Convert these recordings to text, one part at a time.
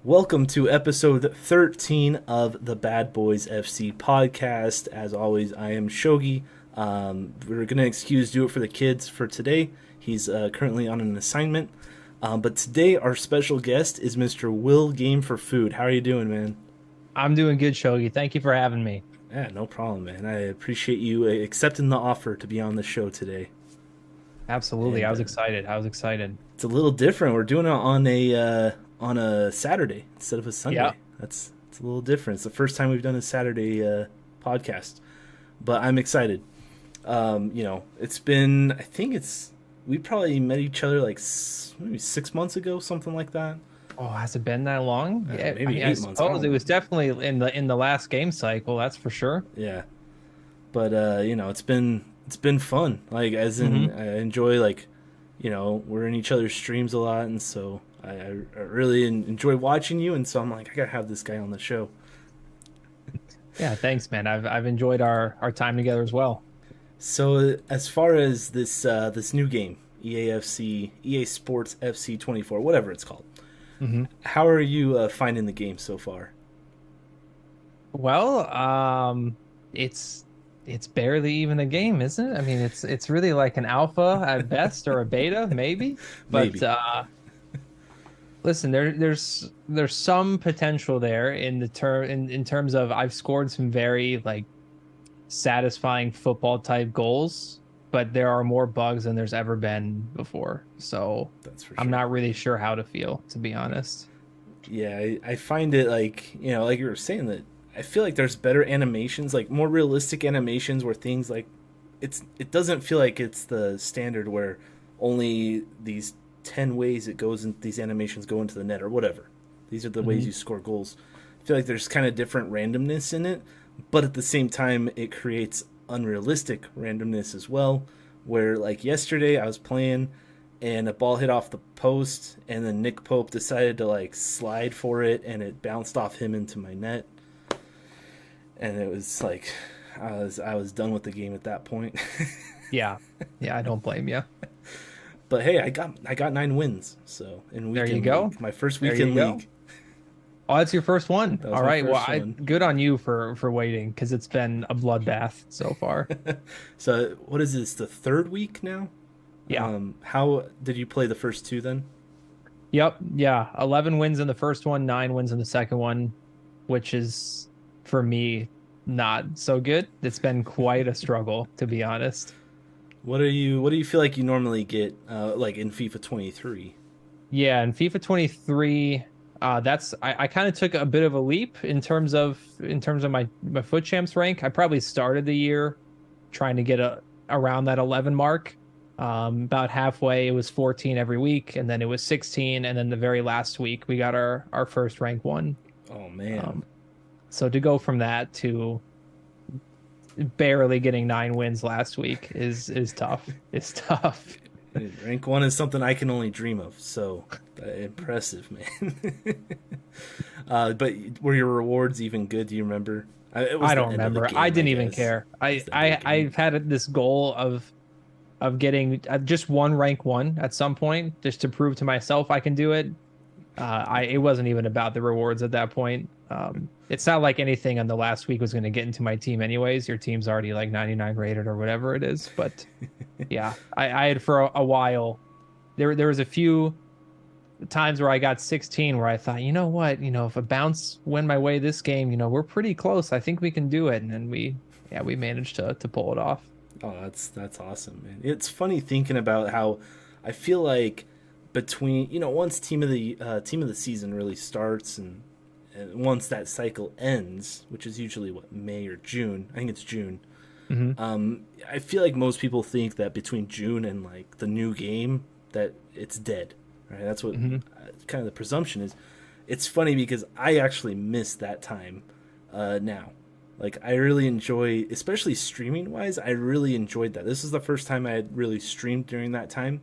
Welcome to episode 13 of the Bad Boys FC podcast. As always, I am Shogi. We're going to excuse Do It for the Kids for today. He's currently on an assignment. But today, our special guest is Mr. Will Game for Food. How are you doing, man? I'm doing good, Shogi. Thank you for having me. Yeah, no problem, man. I appreciate you accepting the offer to be on the show today. Absolutely. And I was excited. I was excited. it's a little different. We're doing it on a Saturday instead of a Yeah. Sunday. It's a little different. It's the first time we've done a Saturday podcast, but I'm excited. It's been we probably met each other like maybe 6 months ago, something like that. Oh, has it been that long? Yeah, Maybe I 8 months. I suppose don't it know. was definitely in the last game cycle, that's for sure. Yeah, but it's been fun. Like as in, Hmm. I enjoy we're in each other's streams a lot, and so I really enjoy watching you. And so I'm like, I gotta have this guy on the show. Yeah, thanks, man. I've enjoyed our time together as well. So as far as this new game, EAFC, EA Sports FC 24, whatever it's called, Hmm. how are you finding the game so far? Well, it's barely even a game, isn't it? I mean, it's really like an alpha at best or a beta, maybe. But Maybe. listen, there's some potential there in the in terms of I've scored some very like satisfying football type goals, but there are more bugs than there's ever been before. So That's for I'm sure. not really sure how to feel, to be honest. Yeah, I find it like you were saying that I feel like there's better animations, like more realistic animations where things like it doesn't feel like it's the standard where only these 10 ways it goes in these animations go into the net or whatever. These are the ways Hmm. you score goals. I feel like there's kind of different randomness in it, but at the same time it creates unrealistic randomness as well, where like yesterday I was playing and a ball hit off the post and then Nick Pope decided to like slide for it and it bounced off him into my net, and it was like I was done with the game at that point. Yeah, yeah, I don't blame you. But hey, I got 9 wins, so in There you weekend go. league, my first There you weekend go. league. Oh, that's your first one. That was All my right. Well, first one. good on you for waiting because it's been a bloodbath so far. So what is this? The third week now? Yeah. How did you play the first two then? Yep. Yeah. 11 wins in the first one, 9 wins in the second one, which is for me not so good. It's been quite a struggle, to be honest. What do you feel like you normally get like in FIFA 23? Yeah. In FIFA 23, I kind of took a bit of a leap in terms of my foot champs rank. I probably started the year trying to get around that 11 mark. About halfway, it was 14 every week, and then it was 16, and then the very last week we got our first rank one. Oh man. Um, so to go from that to barely getting 9 wins last week is tough. It's tough. Rank 1 is something I can only dream of, so impressive, man. But were your rewards even good? Do you remember? It was I the don't end of the remember. game, I I didn't even guess. care. It I was the end of I the game. I've had this goal of getting just one rank one at some point, just to prove to myself I can do it. I It wasn't even about the rewards at that point. It's not like anything on the last week was going to get into my team anyways. Your team's already like 99 rated or whatever it is. But yeah, I had for a while. There was a few times where I got 16 where I thought, you know what, if a bounce went my way this game, we're pretty close. I think we can do it. And then we managed to pull it off. Oh, that's awesome, man. It's funny thinking about how I feel like between once team of the season really starts and once that cycle ends, which is usually what, May or June. I think it's June. Hmm. I feel like most people think that between June and like the new game that it's dead. Right? That's what Hmm. kind of the presumption is. It's funny because I actually miss that time now. Like I really enjoy, especially streaming wise. I really enjoyed that. This is the first time I had really streamed during that time.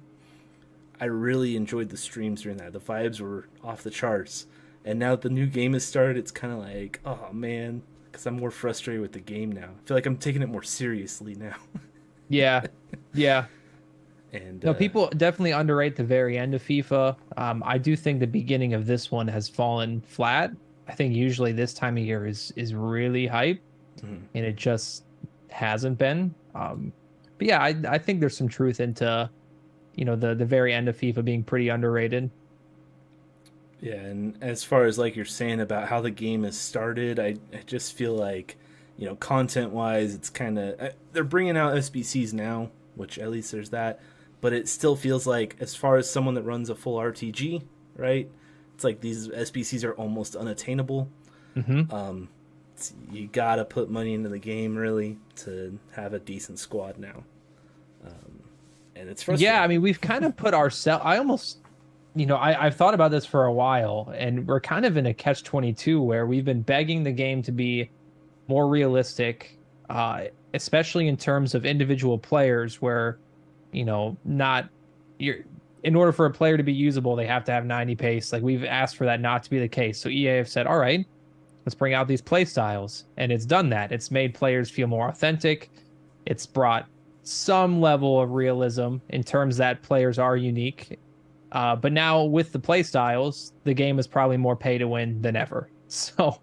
I really enjoyed the streams during that. The vibes were off the charts. And now that the new game has started, it's kind of like, oh man, because I'm more frustrated with the game now. I feel like I'm taking it more seriously now. Yeah. Yeah. And No, people definitely underrate the very end of FIFA. I do think the beginning of this one has fallen flat. I think usually this time of year is really hype, mhm. and it just hasn't been. But yeah, I think there's some truth into the very end of FIFA being pretty underrated. Yeah, and as far as like you're saying about how the game is started, I just feel like, content wise, it's kind of they're bringing out SBCs now, which at least there's that, but it still feels like as far as someone that runs a full RTG, right? It's like these SBCs are almost unattainable. Hmm. You gotta put money into the game really to have a decent squad now, and it's Yeah, I frustrating. mean, we've kind of put ourselves. I almost, I've thought about this for a while, and we're kind of in a catch-22 where we've been begging the game to be more realistic, especially in terms of individual players, where, not you're in order for a player to be usable, they have to have 90 pace. Like we've asked for that not to be the case. So EA have said, all right, let's bring out these play styles. And it's done that. It's made players feel more authentic. It's brought some level of realism in terms that players are unique. But now with the play styles, the game is probably more pay to win than ever. So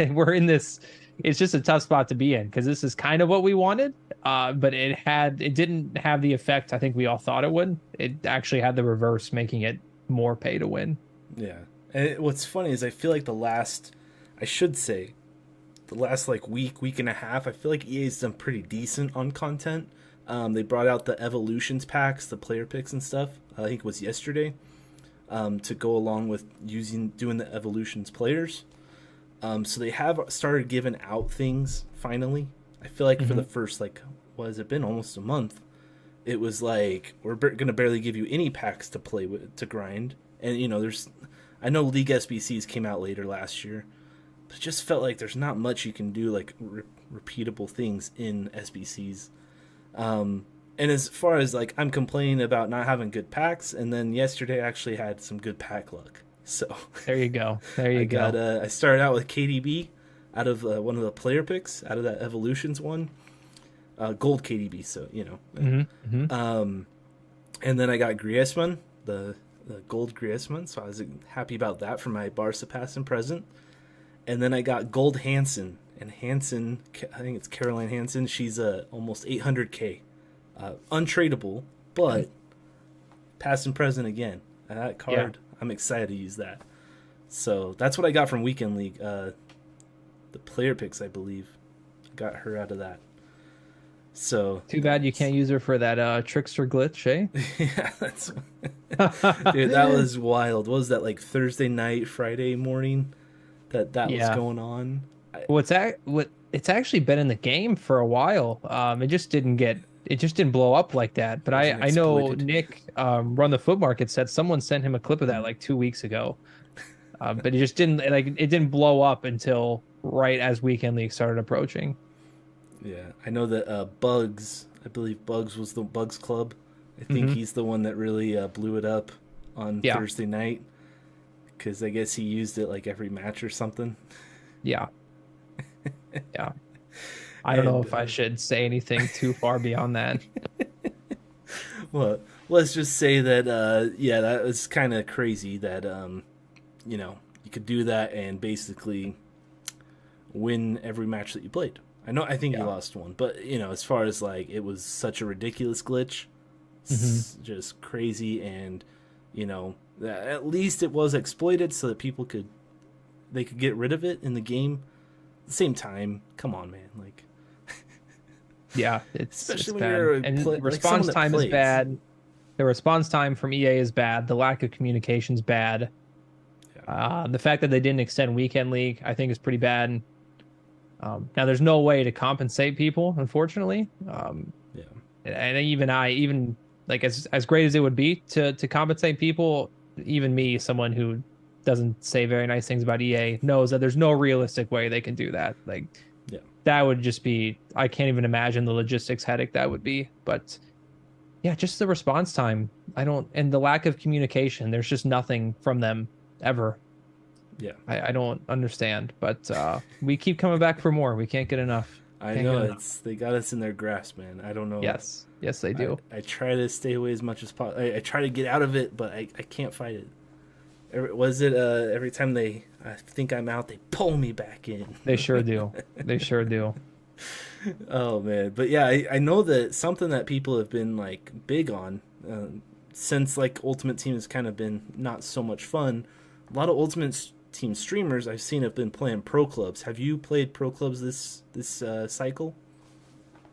we're in this. It's just a tough spot to be in because this is kind of what we wanted. But it didn't have the effect I think we all thought it would. It actually had the reverse, making it more pay to win. Yeah, and what's funny is I feel like I should say, the last like week and a half, I feel like EA's done pretty decent on content. They brought out the evolutions packs, the player picks and stuff. I think it was yesterday, to go along with doing the evolutions players. So they have started giving out things finally. I feel like for the Hmm. first like, what has it been, almost a month? It was like we're gonna barely give you any packs to play with to grind, and I know League SBCs came out later last year, but it just felt like there's not much you can do like repeatable things in SBCs. And as far as like I'm complaining about not having good packs, and then yesterday I actually had some good pack luck. So There you go. There I you got go. I started out with KDB out of one of the player picks out of that evolutions one, gold KDB. So Hmm. Hmm. and then I got Griezmann, the gold Griezmann. So I was happy about that for my Barca pass and present. And then I got gold Hansen, and Hansen, I think it's Caroline Hansen. She's almost 800k, untradeable, but past and present again. That Yeah. card, I'm excited to use that. So that's what I got from Weekend League. The player picks, I believe, got her out of that. So Too bad you can't use her for that trickster glitch, eh? yeah, that's dude. That was wild. What was that, like Thursday night, Friday morning? That was Yeah. going on. What it's actually been in the game for a while. It just didn't blow up like that. But It wasn't I know exploited. Nick Run the Foot Market said someone sent him a clip of that like 2 weeks ago. But it just didn't like it didn't blow up until right as Weekend League started approaching. Yeah, I know that Bugs. I believe Bugs was the Bugs Club. I think Hmm. he's the one that really blew it up on Yeah. Thursday night because I guess he used it like every match or something. Yeah. Yeah. I don't know And if I should say anything too far beyond that. well, let's just say that yeah, that was kind of crazy that you could do that and basically win every match that you played. I think you Yeah. lost one, but as far as like it was such a ridiculous glitch, Hmm. just crazy, and at least it was exploited so that they could get rid of it in the game. At the same time, come on, man, like Yeah, it's especially when bad. you're And like someone response that time is plays. bad. The response time from EA is bad. The lack of communication is bad. Yeah, The fact that they didn't extend Weekend League, I think, is pretty bad. Now, there's no way to compensate people, unfortunately. yeah, And even like as great as it would be to compensate people, even me, someone who doesn't say very nice things about EA, knows that there's no realistic way they can do that. Like yeah. that would just be, I can't even imagine the logistics headache that would be. But yeah, just the response time. I don't, and the lack of communication. There's just nothing from them ever. Yeah. I don't understand, but we keep coming back for more. We can't get enough. I Can't get know enough. they got us in their grasp, man. I don't know. Yes, yes, they I, do. I try to stay away as much as possible. I try to get out of it, but I can't fight it. Was it every time I think I'm out, they pull me back in. They sure do. They sure do. Oh man, but yeah, I know that something that people have been like big on since like Ultimate Team has kind of been not so much fun. A lot of Team streamers I've seen have been playing pro clubs. Have you played pro clubs this cycle?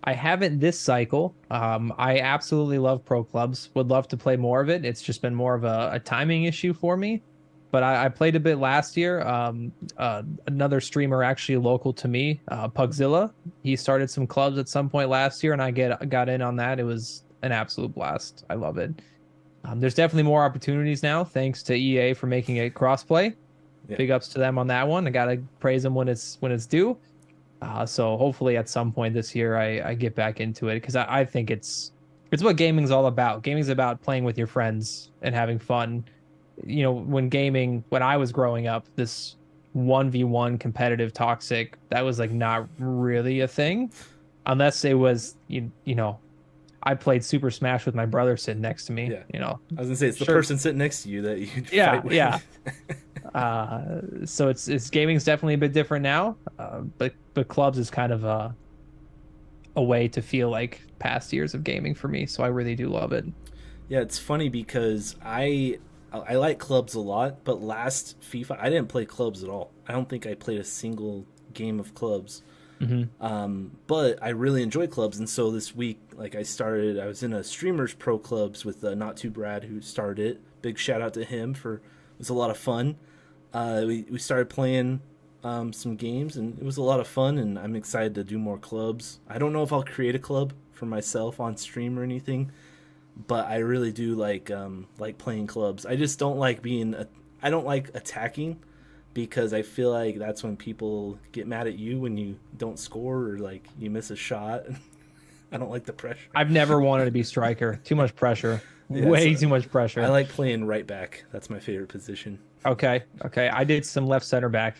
I haven't this cycle. I absolutely love pro clubs. Would love to play more of it. It's just been more of a timing issue for me. But I played a bit last year. Another streamer actually local to me, Pugzilla. He started some clubs at some point last year, and I got in on that. It was an absolute blast. I love it. There's definitely more opportunities now, thanks to EA for making it crossplay. Yeah, Big ups to them on that one. I gotta praise them when it's due. So hopefully at some point this year I get back into it because I think it's what gaming's all about. Gaming's about playing with your friends and having fun. You know, when I was growing up, this 1v1 competitive toxic, that was like not really a thing unless it was you know, I played Super Smash with my brother sitting next to me, yeah. you know. I was gonna say it's the Sure. person sitting next to you that you Yeah, fight with. yeah. So it's gaming's definitely a bit different now. But clubs is kind of a way to feel like past years of gaming for me. So I really do love it. Yeah, it's funny because I like clubs a lot, but last FIFA I didn't play clubs at all. I don't think I played a single game of clubs. Hmm. But I really enjoy clubs, and so this week, like I was in a streamers pro clubs with Not Too Brad who started it. Big shout out to him for it was a lot of fun. We started playing some games, and it was a lot of fun, and I'm excited to do more clubs. I don't know if I'll create a club for myself on stream or anything, but I really do like playing clubs. I just don't like I don't like attacking because I feel like that's when people get mad at you when you don't score or like you miss a shot. I don't like the pressure. I've never wanted to be striker. Too much pressure. Yeah, Way so too much I pressure. like playing right back. That's my favorite position. Okay. Okay. I did some left center back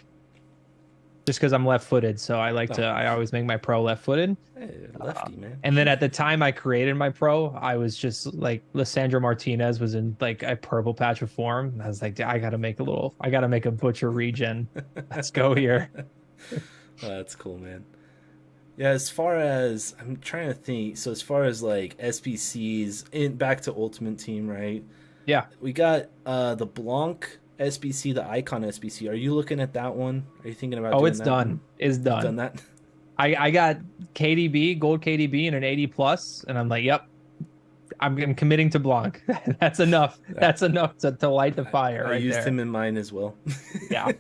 just because I'm left footed. So Oh, I always make my pro left footed. hey, lefty man. And then at the time I created my pro, I was just like Lissandro Martinez was in like a purple patch of form. And I was like, I gotta make a butcher regen. Let's go here. Oh, that's cool, man. Yeah, as far as I'm trying to think, so as far as like SBCs in back to Ultimate Team, right? Yeah. We got the Blanc SBC, the Icon SBC. Are you looking at that one? Are you thinking about Oh, doing it's that? done. It's You've done done. that? I got KDB, gold KDB, and an 80 plus, and I'm like, yep, I'm committing to Blanc. That's enough. That's enough to light the fire I right used there. him in mine as well. Yeah.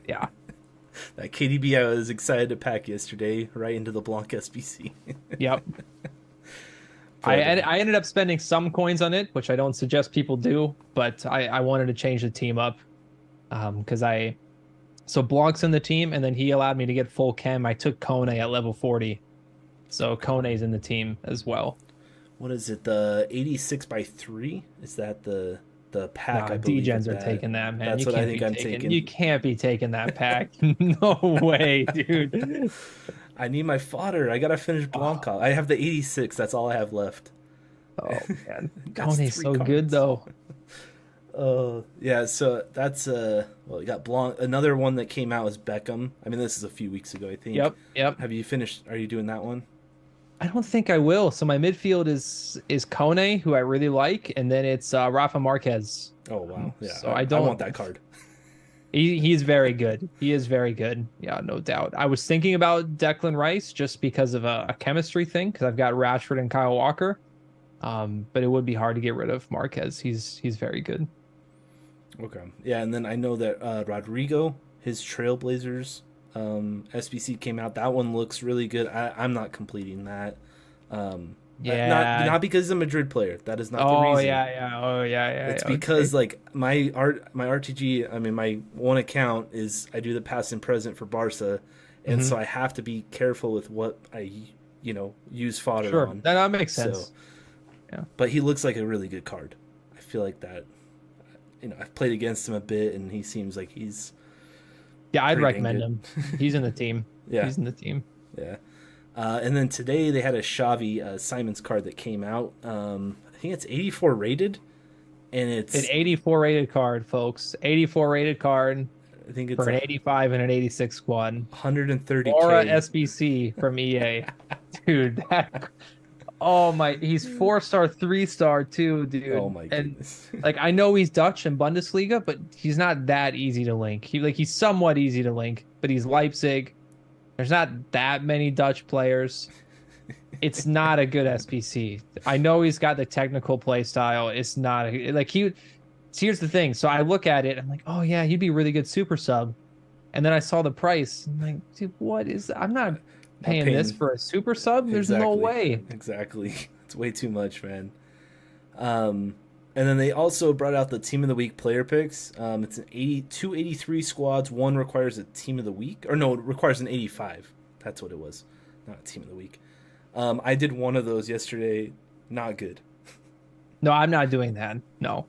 Yeah. That KDB I was excited to pack yesterday right into the Blanc SBC. Yep. But, I ended up spending some coins on it, which I don't suggest people do, but I wanted to change the team up. Because so Blanc's in the team, and then he allowed me to get full chem. I took Kone at level 40. So Kone's in the team as well. what is it? The 86 by 3? Is that the pack? Nah, I believe Degens of are that? taking that, man. That's You what I can't think be I'm taking, taking. you can't be taking that pack. No way, dude. I need my fodder. I gotta finish Blanc off. I have the 86. That's all I have left. Oh man. That's Kone's 3 so good cards. though. Yeah. So that's well, we got Blanc. Another one that came out was Beckham. I mean, this is a few weeks ago, I think. Yep, yep. Have you finished? Are you doing that one? I don't think I will. So my midfield is Kone, who I really like, and then it's Rafa Marquez. Oh wow. Yeah. So I I don't want that card. He's very good. He is very good. Yeah, no doubt. I was thinking about Declan Rice just because of a chemistry thing, because I've got Rashford and Kyle Walker. But it would be hard to get rid of Marquez. He's very good. Okay. Yeah, and then I know that Rodrigo, his Trailblazers SBC came out. That one looks really good. I'm not completing that. Yeah. Not because he's a Madrid player. That is not the Oh reason. yeah, yeah. Oh yeah, yeah. It's yeah. because Okay. like my RTG, I mean my one account is I do the past and present for Barca, and Mhm. so I have to be careful with what I use fodder Sure, on. that makes So, sense. Yeah. but he looks like a really good card. I feel like that. I've played against him a bit, and he seems like he's Yeah, I'd pretty dang recommend him. good. He's in the team. Yeah. He's in the team. Yeah. And then today they had a Xavi Simons card that came out. I think it's 84 rated, and An it's 84 rated card, folks. 84 rated card I think it's for an 85 and an 86 squad. Aura 130K. SBC from EA. Dude, that oh my, he's 4-star, 3-star too, Oh dude. my And goodness. like I know he's Dutch and Bundesliga, but he's not that easy to link. He's somewhat easy to link, but he's Leipzig. There's not that many Dutch players. It's not a good SPC. I know he's got the technical play style. It's not like he. Here's the thing. So I look at it. I'm like, oh yeah, he'd be a really good super sub. And then I saw the price. I'm like, dude, what is? I'm not Not paying this paying for a super sub. There's no exactly. way. Exactly. It's way too much, man. And then they also brought out the Team of the Week player picks. It's an 283 squads. One requires a Team of the Week. Or no, it requires an 85. That's what it was. Not a Team of the Week. I did one of those yesterday. Not good. No, I'm not doing that. No.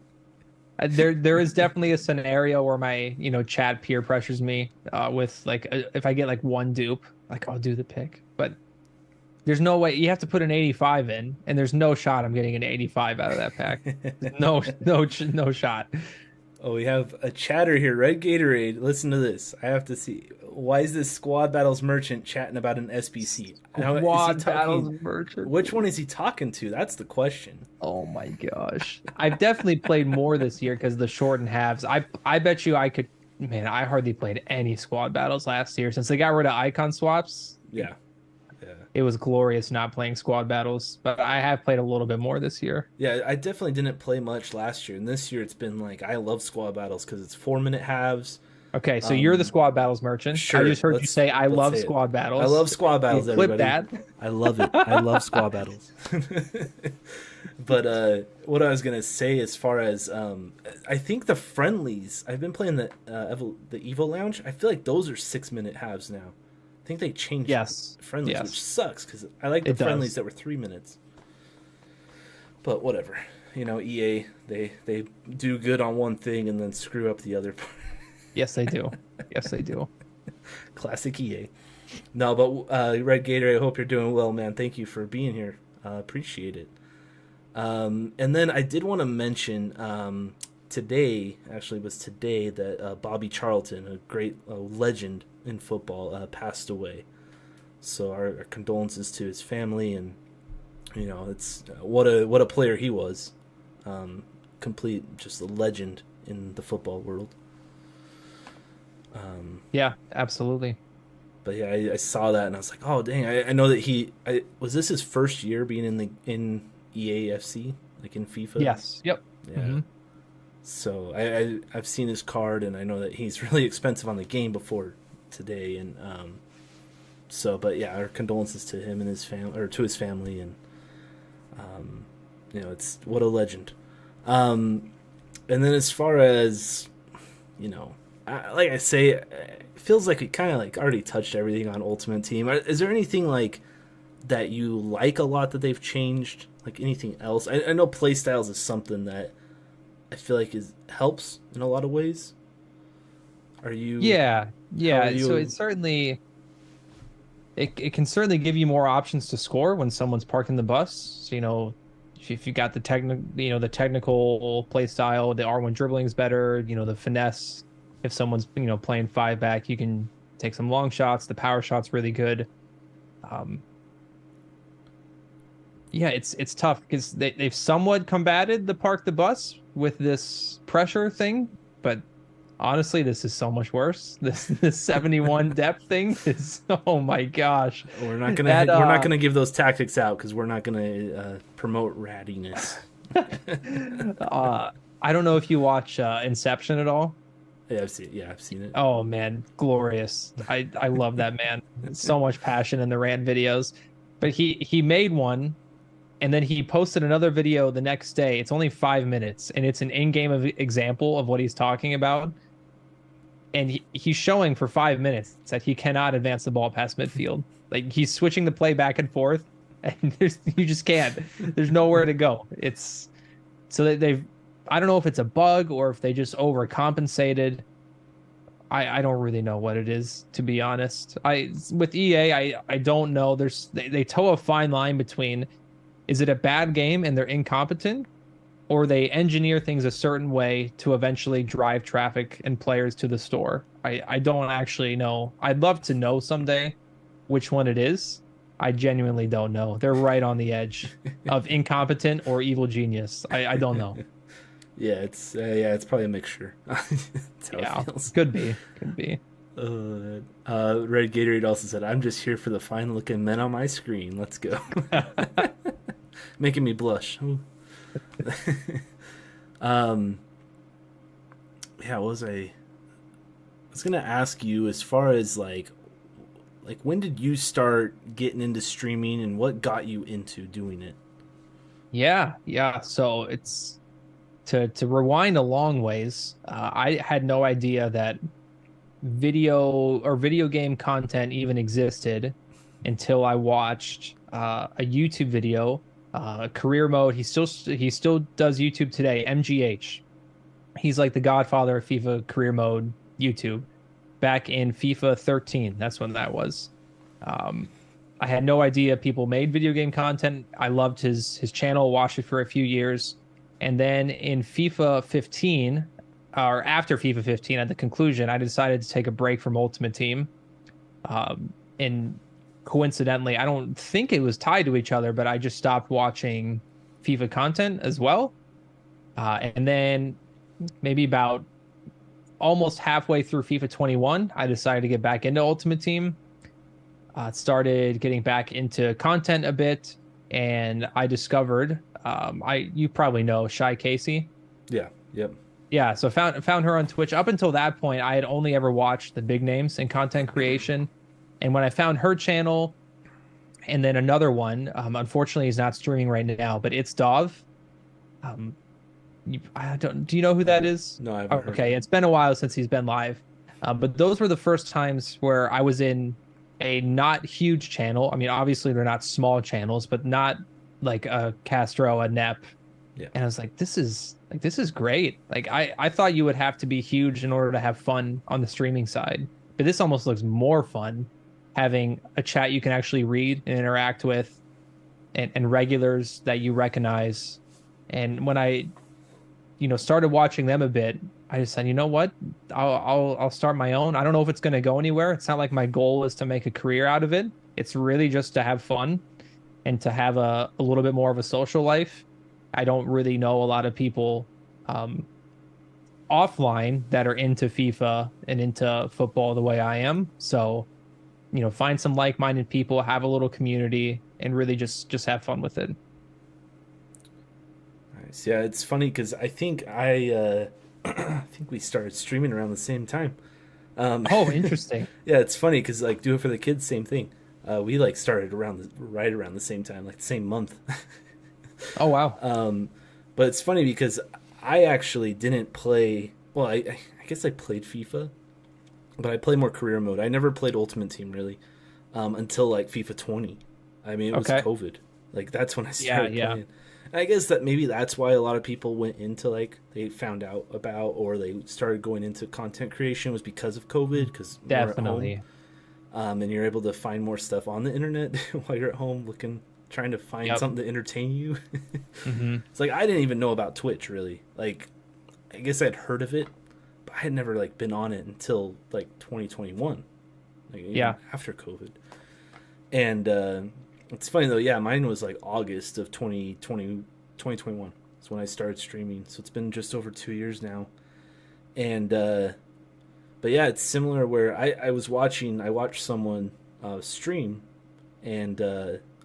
There is definitely a scenario where my chat peer pressures me with like if I get like one dupe, like I'll do the pick, but there's no way. You have to put an 85 in, and there's no shot I'm getting an 85 out of that pack. No shot. Oh, we have a chatter here. Red Gatorade. Listen to this. I have to see. Why is this Squad Battles merchant chatting about an SBC? Squad Battles merchant. Which one is he talking to? That's the question. Oh my gosh. I've definitely played more this year because the short and halves. I bet you I could. Man, I hardly played any Squad Battles last year since they got rid of icon swaps. Yeah. It was glorious not playing Squad Battles, but I have played a little bit more this year. Yeah, I definitely didn't play much last year, and this year it's been like I love Squad Battles because it's 4-minute halves. Okay, so you're the Squad Battles merchant. Sure, I just heard you say I love say it. Squad Battles. I love Squad Battles, Flip everybody. that. I love it. I love Squad Battles. But what I was gonna say, as far as I think the friendlies, I've been playing the Evo Lounge. I feel like those are 6-minute halves now. I think they changed friendlies, which sucks because I like the friendlies that were 3 minutes. But whatever, EA they do good on one thing and then screw up the other part. Yes, they do. Yes, they do. Classic EA. No, but Red Gator, I hope you're doing well, man. Thank you for being here. Appreciate it. And then I did want to mention today, actually was today, that Bobby Charlton, a great legend in football, passed away. So our condolences to his family, and it's what a player he was. Complete, just a legend in the football world. Yeah, absolutely. But yeah, I saw that and I was like, oh dang! I know that was this his first year being in EAFC, like in FIFA. Yes. Yep. Yeah. Mm-hmm. So I've seen his card and I know that he's really expensive on the game before today, and but yeah, our condolences to him and his family, or to his family, and it's what a legend. And then as far as like I say, it feels like we kind of like already touched everything on Ultimate Team. Is there anything like that you like a lot that they've changed? Like anything else? I know playstyles is something that I feel like helps in a lot of ways. Are you? Yeah. So it certainly it can certainly give you more options to score when someone's parked in the bus. So, if you got the technical play style, the R1 dribbling is better. The finesse. If someone's playing 5-back, you can take some long shots. The power shot's really good. Yeah, it's tough because they've somewhat combated the park the bus with this pressure thing, but honestly, this is so much worse. This 71 depth thing is, oh my gosh. We're not gonna give those tactics out because we're not gonna promote rattiness. I don't know if you watch Inception at all. Yeah, I've seen it. Oh man, glorious! I love that man. So much passion in the rant videos. But he made one, and then he posted another video the next day. It's only 5 minutes, and it's an in-game example of what he's talking about. And he's showing for 5 minutes that he cannot advance the ball past midfield. Like he's switching the play back and forth, and you just can't. There's nowhere to go. It's so they've. I don't know if it's a bug or if they just overcompensated. I don't really know what it is, to be honest. I with EA, I don't know. They toe a fine line between, is it a bad game and they're incompetent, or they engineer things a certain way to eventually drive traffic and players to the store. I don't actually know. I'd love to know someday which one it is. I genuinely don't know. They're right on the edge of incompetent or evil genius. I don't know. Yeah, it's probably a mixture. That's how it Yeah, feels. could be, could be. Red Gatorade also said, "I'm just here for the fine-looking men on my screen. Let's go." Making me blush. um, yeah, what was I was gonna ask you as far as like when did you start getting into streaming and what got you into doing it? Yeah, yeah. So it's to rewind a long ways. I had no idea that video game content even existed until I watched a YouTube video, career mode. He still does YouTube today. MGH. He's like the godfather of FIFA career mode YouTube. Back in FIFA 13, that's when that was. Um, I had no idea people made video game content. I loved his channel, watched it for a few years, and then in FIFA 15, or after FIFA 15, at the conclusion, I decided to take a break from Ultimate Team. And coincidentally, I don't think it was tied to each other, but I just stopped watching FIFA content as well. And then maybe about almost halfway through FIFA 21, I decided to get back into Ultimate Team. Started getting back into content a bit, and I discovered you probably know Shy Casey. Yeah, yep. Yeah, so found her on Twitch. Up until that point, I had only ever watched the big names in content creation, and when I found her channel, and then another one, unfortunately, he's not streaming right now, but it's Dov. Um, I don't. Do you know who that is? No, I haven't heard of Okay, it. it's been a while since he's been live, but those were the first times where I was in a not huge channel. I mean, obviously they're not small channels, but not like a Castro, a Nep. Yeah. And I was like, this is great. Like I thought you would have to be huge in order to have fun on the streaming side, but this almost looks more fun having a chat you can actually read and interact with, and regulars that you recognize. And when I started watching them a bit, I just said, you know what, I'll start my own. I don't know if it's going to go anywhere. It's not like my goal is to make a career out of it. It's really just to have fun and to have a little bit more of a social life. I don't really know a lot of people um, offline that are into FIFA and into football the way I am. So, find some like-minded people, have a little community, and really just have fun with it. Nice. Yeah, it's funny because I think I think we started streaming around the same time. Oh, interesting. Yeah, it's funny because like Do It for the Kids, same thing. We like started right around the same time, like the same month. Oh, wow. But it's funny because I actually didn't play. Well, I guess I played FIFA, but I play more career mode. I never played Ultimate Team really until like FIFA 20. I mean, it was Okay. COVID. Like that's when I Yeah, started yeah, playing. And I guess that maybe that's why a lot of people went into like they found out about or they started going into content creation was because of COVID because more at home. definitely. And you're able to find more stuff on the internet while you're at home looking trying to find Yep. something to entertain you. Hmm. It's like I didn't even know about Twitch really. Like I guess I'd heard of it, but I had never like been on it until like 2021. Like even Yeah. after COVID. And it's funny though, yeah, mine was like August of 2021. That's when I started streaming. So it's been just over 2 years now. And but yeah, it's similar where I watched someone stream and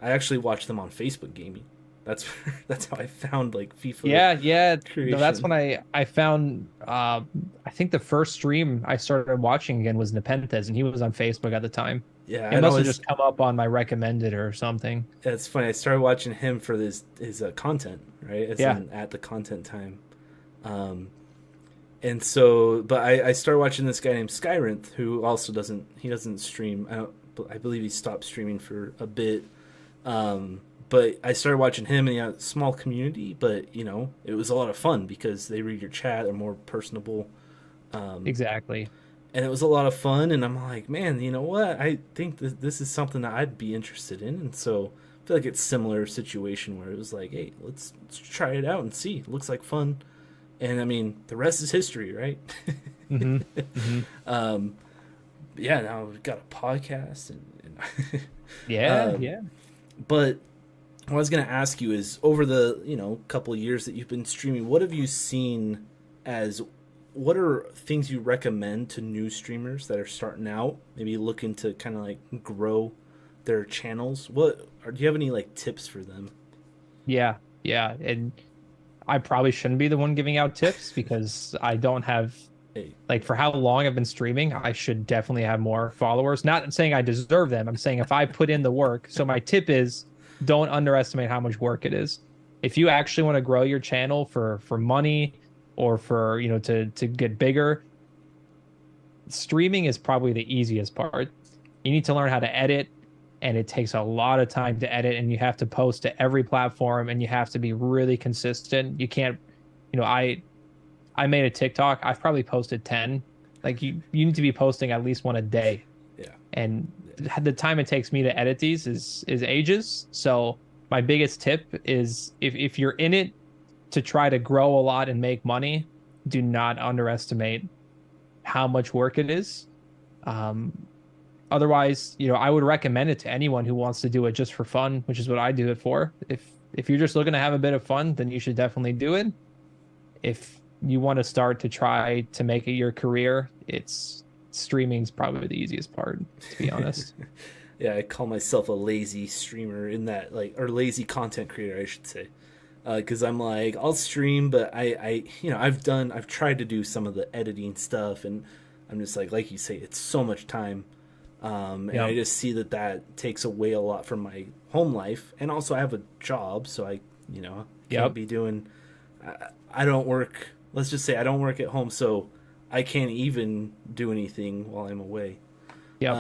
I actually watched them on Facebook gaming. That's that's how I found like FIFA Yeah, yeah. No, that's creation. when I found I think the first stream I started watching again was Nepenthes, and he was on Facebook at the time. Yeah, It I must know have just come up on my recommended or something. it's funny. I started watching him for his content, right? As Yeah. in at the content time. And so, but I started watching this guy named Skyrinth, who also doesn't stream. I believe he stopped streaming for a bit. But I started watching him, and he had a small community, but it was a lot of fun because they read your chat, they're more personable. Exactly. and it was a lot of fun. And I'm like, man, you know what? I think this is something that I'd be interested in. And so I feel like it's similar situation where it was like, hey, let's try it out and see. It looks like fun. And I mean, the rest is history, right? Mm-hmm. Mm-hmm. um, yeah, now we've got a podcast, and Yeah, yeah. but what I was gonna ask you is, over the couple of years that you've been streaming, what have you seen as what are things you recommend to new streamers that are starting out, maybe looking to kind of like grow their channels? Do you have any like tips for them? Yeah, yeah. And I probably shouldn't be the one giving out tips because I don't have Hey, like for how long I've been streaming, I should definitely have more followers. Not saying I deserve them. I'm saying if I put in the work. So my tip is don't underestimate how much work it is. If you actually want to grow your channel for money or for, to get bigger, streaming is probably the easiest part. You need to learn how to edit, and it takes a lot of time to edit, and you have to post to every platform, and you have to be really consistent. You can't, I made a TikTok. I've probably posted 10. Like you need to be posting at least one a day. yeah, And the time it takes me to edit these is ages. So my biggest tip is if you're in it to try to grow a lot and make money, do not underestimate how much work it is. Um, Otherwise, I would recommend it to anyone who wants to do it just for fun, which is what I do it for. If you're just looking to have a bit of fun, then you should definitely do it. If you want to start to try to make it your career, it's streaming's probably the easiest part, to be honest. yeah. I call myself a lazy streamer in that, like, or lazy content creator, I should say, because I'm like, I'll stream, but I've tried to do some of the editing stuff, and I'm just like you say, it's so much time. And I Yep. just see that takes away a lot from my home life, and also I have a job, so I can't Yep. be doing. I don't work. Let's just say I don't work at home, so I can't even do anything while I'm away. Yep.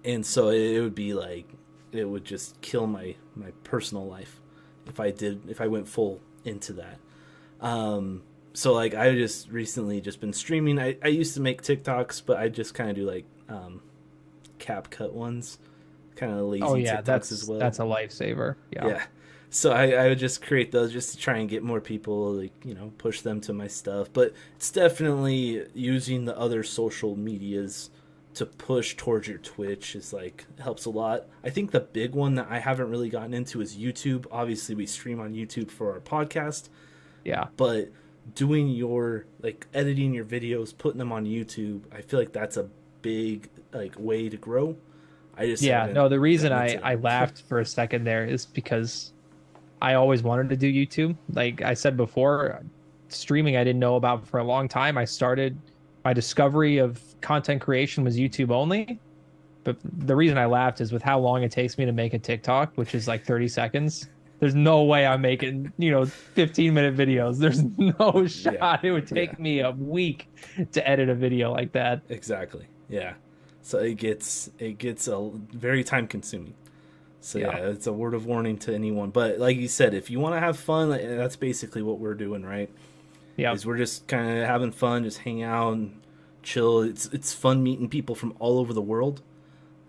And so it would be like it would just kill my personal life if I went full into that. So like I just recently just been streaming. I used to make TikToks, but I just kind of do like cap cut ones, kind of lazy Oh yeah, TikToks as well. that's a lifesaver. Yeah. Yeah. So I would just create those just to try and get more people, like, push them to my stuff. But it's definitely using the other social medias to push towards your Twitch is like helps a lot. I think the big one that I haven't really gotten into is YouTube. Obviously, we stream on YouTube for our podcast, Yeah. but doing your like editing your videos, putting them on YouTube, I feel like that's a big like way to grow. I just Yeah. haven't No, the reason gotten I into I it. laughed for a second there is because I always wanted to do YouTube. Like I said before, streaming I didn't know about for a long time. My discovery of content creation was YouTube only. But the reason I laughed is with how long it takes me to make a TikTok, which is like 30 seconds. There's no way I'm making, 15-minute videos. There's no Yeah, shot. It would yeah, take me a week to edit a video like that. exactly. Yeah, so it gets a very time consuming. So yeah, Yeah. it's a word of warning to anyone. But like you said, if you want to have fun, like, that's basically what we're doing, right? Yeah. Is we're just kind of having fun, just hang out and chill. It's fun meeting people from all over the world.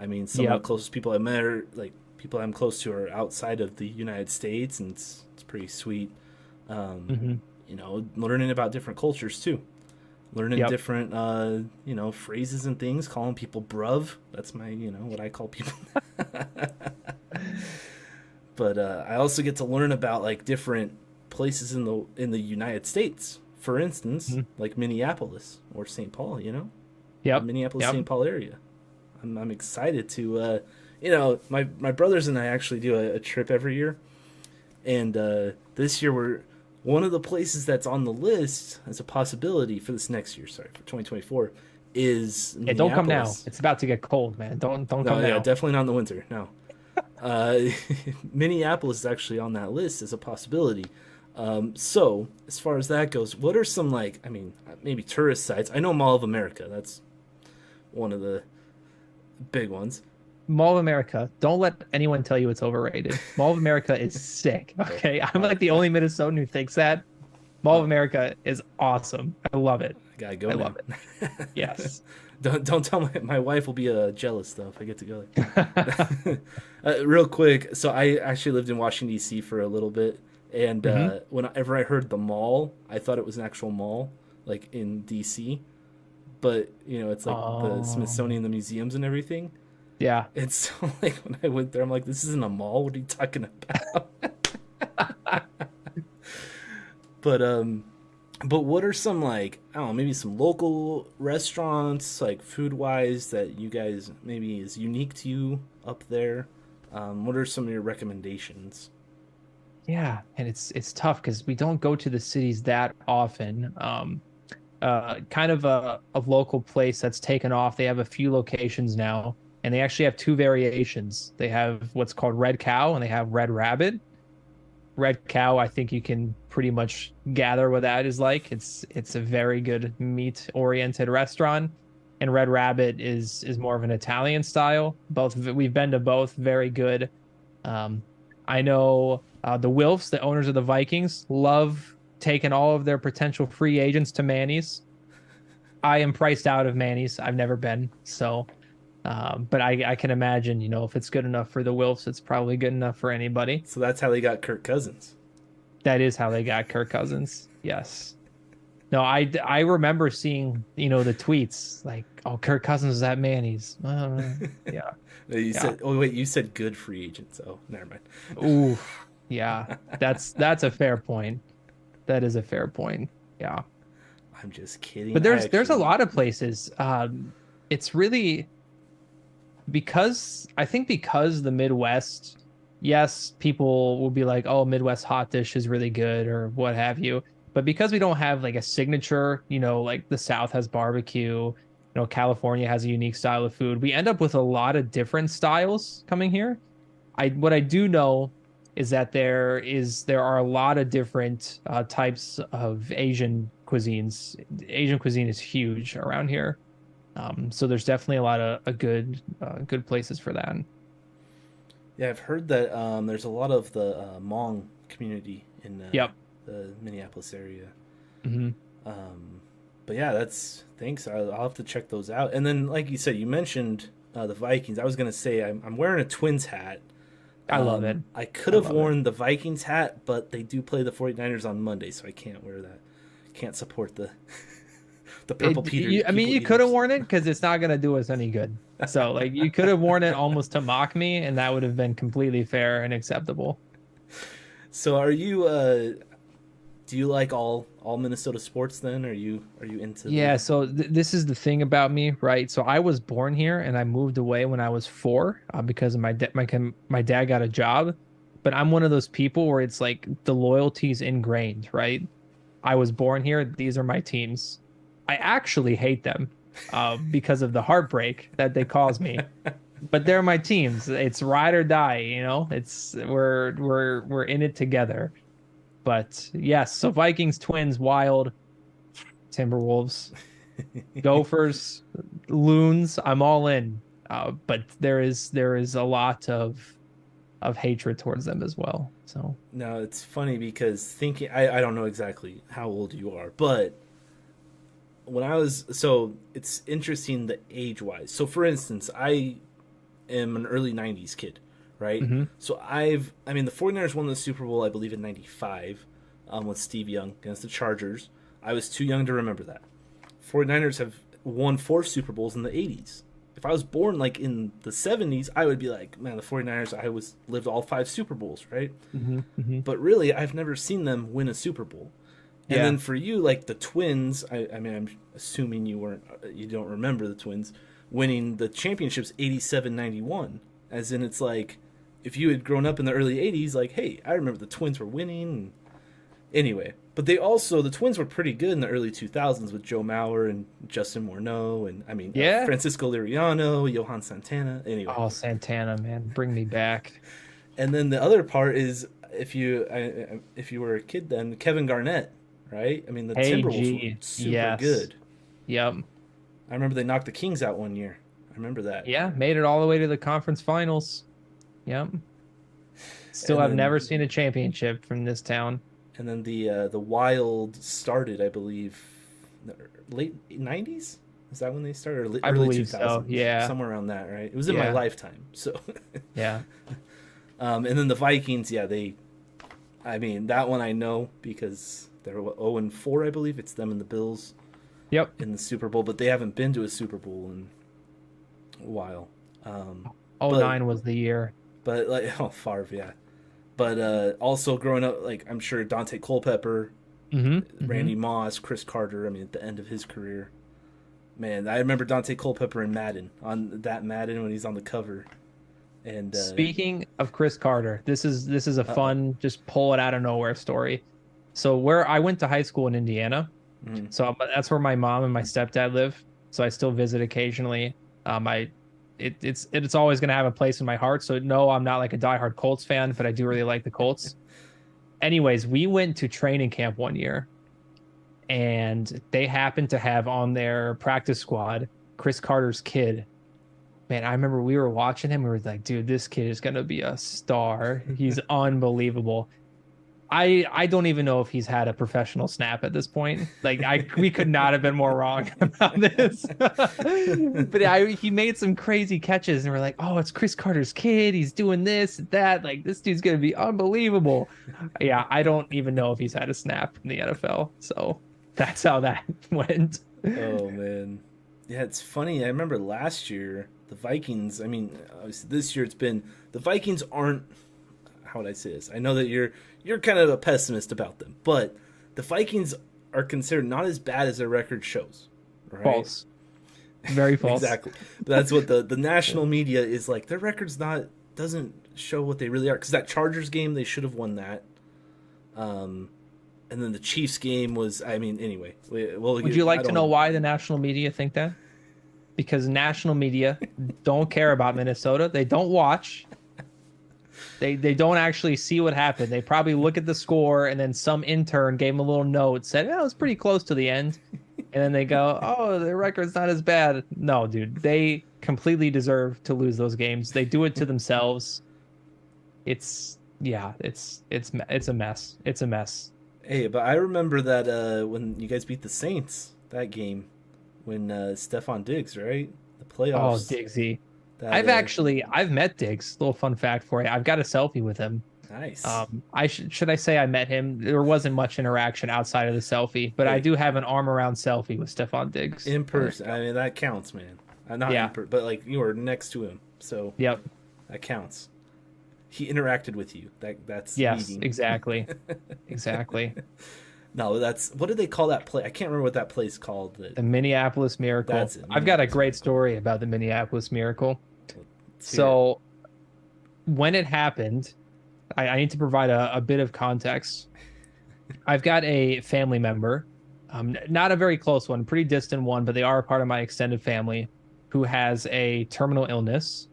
I mean, some of the Yep. closest people I met are like people I'm close to are outside of the United States, and it's pretty sweet. Um, Hmm. Learning about different cultures too. Learning Yep. different, phrases and things. Calling people bruv. That's my, what I call people. But I also get to learn about like different places in the United States. For instance, Hmm. like Minneapolis or St. Paul. The Yep. Minneapolis Yep. St. Paul area. I'm excited to. My brothers and I actually do a trip every year, and this year we're one of the places that's on the list as a possibility for this next year. Sorry, for 2024 is Yeah, don't come now. Minneapolis. It's about to get cold, man. Don't No, come yeah, now. definitely not in the winter. No. Uh, Minneapolis is actually on that list as a possibility. So as far as that goes, what are some like, I mean, maybe tourist sites? I know Mall of America. That's one of the big ones. Mall of America. Don't let anyone tell you it's overrated. Mall of America is sick. Okay. I'm like the only Minnesotan who thinks that. Mall of America is awesome. I love it. Gotta go I now. love it. Yes. Don't tell my wife will be jealous though if I get to go there. Real quick, so I actually lived in Washington D.C. for a little bit, and Hmm. whenever I heard the mall, I thought it was an actual mall, like in D.C. But it's like the Um, Smithsonian, the museums, and everything. yeah. And so like when I went there, I'm like, this isn't a mall. What are you talking about? But But what are some like I don't know maybe some local restaurants like food wise that you guys maybe is unique to you up there? What are some of your recommendations? Yeah, and it's tough because we don't go to the cities that often. Kind of a local place that's taken off. They have a few locations now, and they actually have two variations. They have what's called Red Cow, and they have Red Rabbit. Red Cow, I think you can pretty much gather what that is like. It's a very good meat oriented restaurant, and Red Rabbit is more of an Italian style. Both we've been to both, very good. Um, I know the Wilfs, the owners of the Vikings, love taking all of their potential free agents to Manny's. I am priced out of Manny's. I've never been, so but I can imagine, if it's good enough for the Wilfs, it's probably good enough for anybody. So that's how they got Kirk Cousins. That is how they got Kirk Cousins. Yes. No, I remember seeing, the tweets like, "Oh, Kirk Cousins is at Manny's." Yeah, You yeah. said, oh wait, you said good free agents. Oh, never mind. Ooh, yeah. That's a fair point. That is a fair point. Yeah. I'm just kidding. But I there's a actually lot of places. It's really because I think because the Midwest, yes, people will be like, "Oh, Midwest hot dish is really good," or what have you. But because we don't have like a signature, like the South has barbecue, California has a unique style of food, we end up with a lot of different styles coming here. What I do know is that there are a lot of different types of Asian cuisines. Asian cuisine is huge around here. So there's definitely a lot of good places for that. yeah I've heard that there's a lot of the Hmong community in Yep. the Minneapolis area. Hmm. Um, but yeah, that's thanks. I'll have to check those out. And then, like you said, you mentioned the Vikings. I was gonna say I'm wearing a Twins hat. I love it. I could I have love it. worn the Vikings hat, but they do play the 49ers on Monday, so I can't wear that. Can't support the the purple I mean, people you could have eaters. worn it because it's not gonna do us any good. So like, you could have worn it almost to mock me, and that would have been completely fair and acceptable. So, are you? Do you like all Minnesota sports? Then are you into the? Yeah, so this is the thing about me, right? So I was born here and I moved away when I was 4 because of my dad got a job. But I'm one of those people where it's like the loyalty's ingrained, right? I was born here. These are my teams. I actually hate them because of the heartbreak that they cause me. But they're my teams. It's ride or die. It's we're in it together. But yes, so Vikings, Twins, Wild, Timberwolves, Gophers, Loons. I'm all in. But there is a lot of hatred towards them as well. So No, it's funny because thinking I don't know exactly how old you are, but when I was so it's interesting the age wise. So for instance, I am an early 90s kid, right? mhm. So I mean the 49ers won the Super Bowl I believe in 95 with Steve Young against the Chargers. I was too young to remember that. 49ers have won 4 Super Bowls in the 80s. If I was born like in the 70s, I would be like, man, the 49ers I was lived all 5 Super Bowls, right? Mhm. Mhm. But really, I've never seen them win a Super Bowl. And Yeah. then for you, like the Twins, I mean, I'm assuming you don't remember the Twins winning the championships 87-91. As in, it's like, if you had grown up in the early 80s, like, hey, I remember the Twins were winning. Anyway, but the Twins were pretty good in the early 2000s with Joe Mauer and Justin Morneau, and I mean, Yeah. Francisco Liriano, Johan Santana. Anyway, Oh, Santana, man, bring me back. and then the other part is if you were a kid then, Kevin Garnett, right? I mean, the Hey Timberwolves were G. super Yes. good. Yep. I remember they knocked the Kings out one year. I remember that. Yeah, made it all the way to the conference finals. Yep. Still And have then never seen a championship from this town. the Wild started, I believe, late 90s. Is that when they started? Or I early believe so. 2000s, Yeah. somewhere around that, right? It was in my Yeah. lifetime. So, Yeah. and then the Vikings, yeah, I mean, that one I know because they're 0-4, I believe. It's them and the Bills Yep. in the Super Bowl, but they haven't been to a Super Bowl in a while. Oh But nine was the year. like Favre, yeah. But also growing up, like I'm sure Dante Culpepper, Mm-hmm. Mm-hmm. Randy Moss, Chris Carter. I mean, at the end of his career, man, I remember Dante Culpepper in Madden, on that Madden when he's on the cover. And Speaking of Chris Carter, this is a oh, fun just pull it out of nowhere story. So where I went to high school in Indiana, mm, so that's where my mom and my stepdad live. So I still visit occasionally. I it's always gonna have a place in my heart. So no, I'm not like a diehard Colts fan, but I do really like the Colts. Anyways, we went to training camp one year, and they happened to have on their practice squad Chris Carter's kid. Man, I remember we were watching him. We were like, dude, this kid is gonna be a star. He's unbelievable. I don't even know if he's had a professional snap at this point. Like we could not have been more wrong about this. But he made some crazy catches and we're like, "Oh, it's Chris Carter's kid. He's doing this, that. Like this dude's going to be unbelievable." Yeah, I don't even know if he's had a snap in the NFL. So that's how that went. oh man, yeah, it's funny. I remember last year the Vikings. I mean, obviously this year it's been the Vikings aren't. How would I say this? I know that you're kind of a pessimist about them, but the Vikings are considered not as bad as their record shows, right? False. Very false. Exactly. That's what the national media is like. Their record's not doesn't show what they really are. Because that Chargers game, they should have won that. And then the Chiefs game was. I mean, anyway. Would you like to know why the national media think that? Because national media don't care about Minnesota. They don't watch. They don't actually see what happened. They probably look at the score and then some intern gave them a little note, said, "Oh, it was pretty close to the end." And then they go, "Oh, their record's not as bad." No, dude, they completely deserve to lose those games. They do it to themselves. It's a mess. It's a mess. Hey, but I remember that when you guys beat the Saints that game when Stephon Diggs, right? The Oh, playoffs. Diggsy. That I've met Diggs. Little fun fact for you. I've got a selfie with him. nice Should I say I met him? There wasn't much interaction outside of the selfie, but I hey do have an arm around selfie with Stephon Diggs. in person. I mean that counts, man. Not Yeah. but like you were next to him, so Yep. that counts. He interacted with you. That's Yes, meeting. exactly. Exactly. No, that's what did they call that play? I can't remember what that play's called. The Minneapolis Miracle. That's it. I've got a Minneapolis great Miracle. story about the Minneapolis Miracle. Let's hear it. So when it happened, I need to provide a bit of context. I've got a family member, not a very close one, pretty distant one, but they are a part of my extended family who has a terminal illness.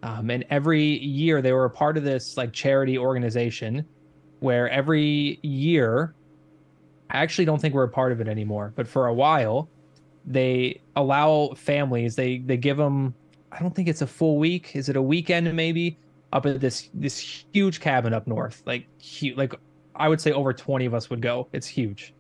And every year they were a part of this like charity organization where every year, I actually don't think we're a part of it anymore, but for a while, they allow families, they give them, I don't think it's a full week. Is it a weekend maybe? Up at this huge cabin up north, like huge, like I would say over 20 of us would go. It's huge.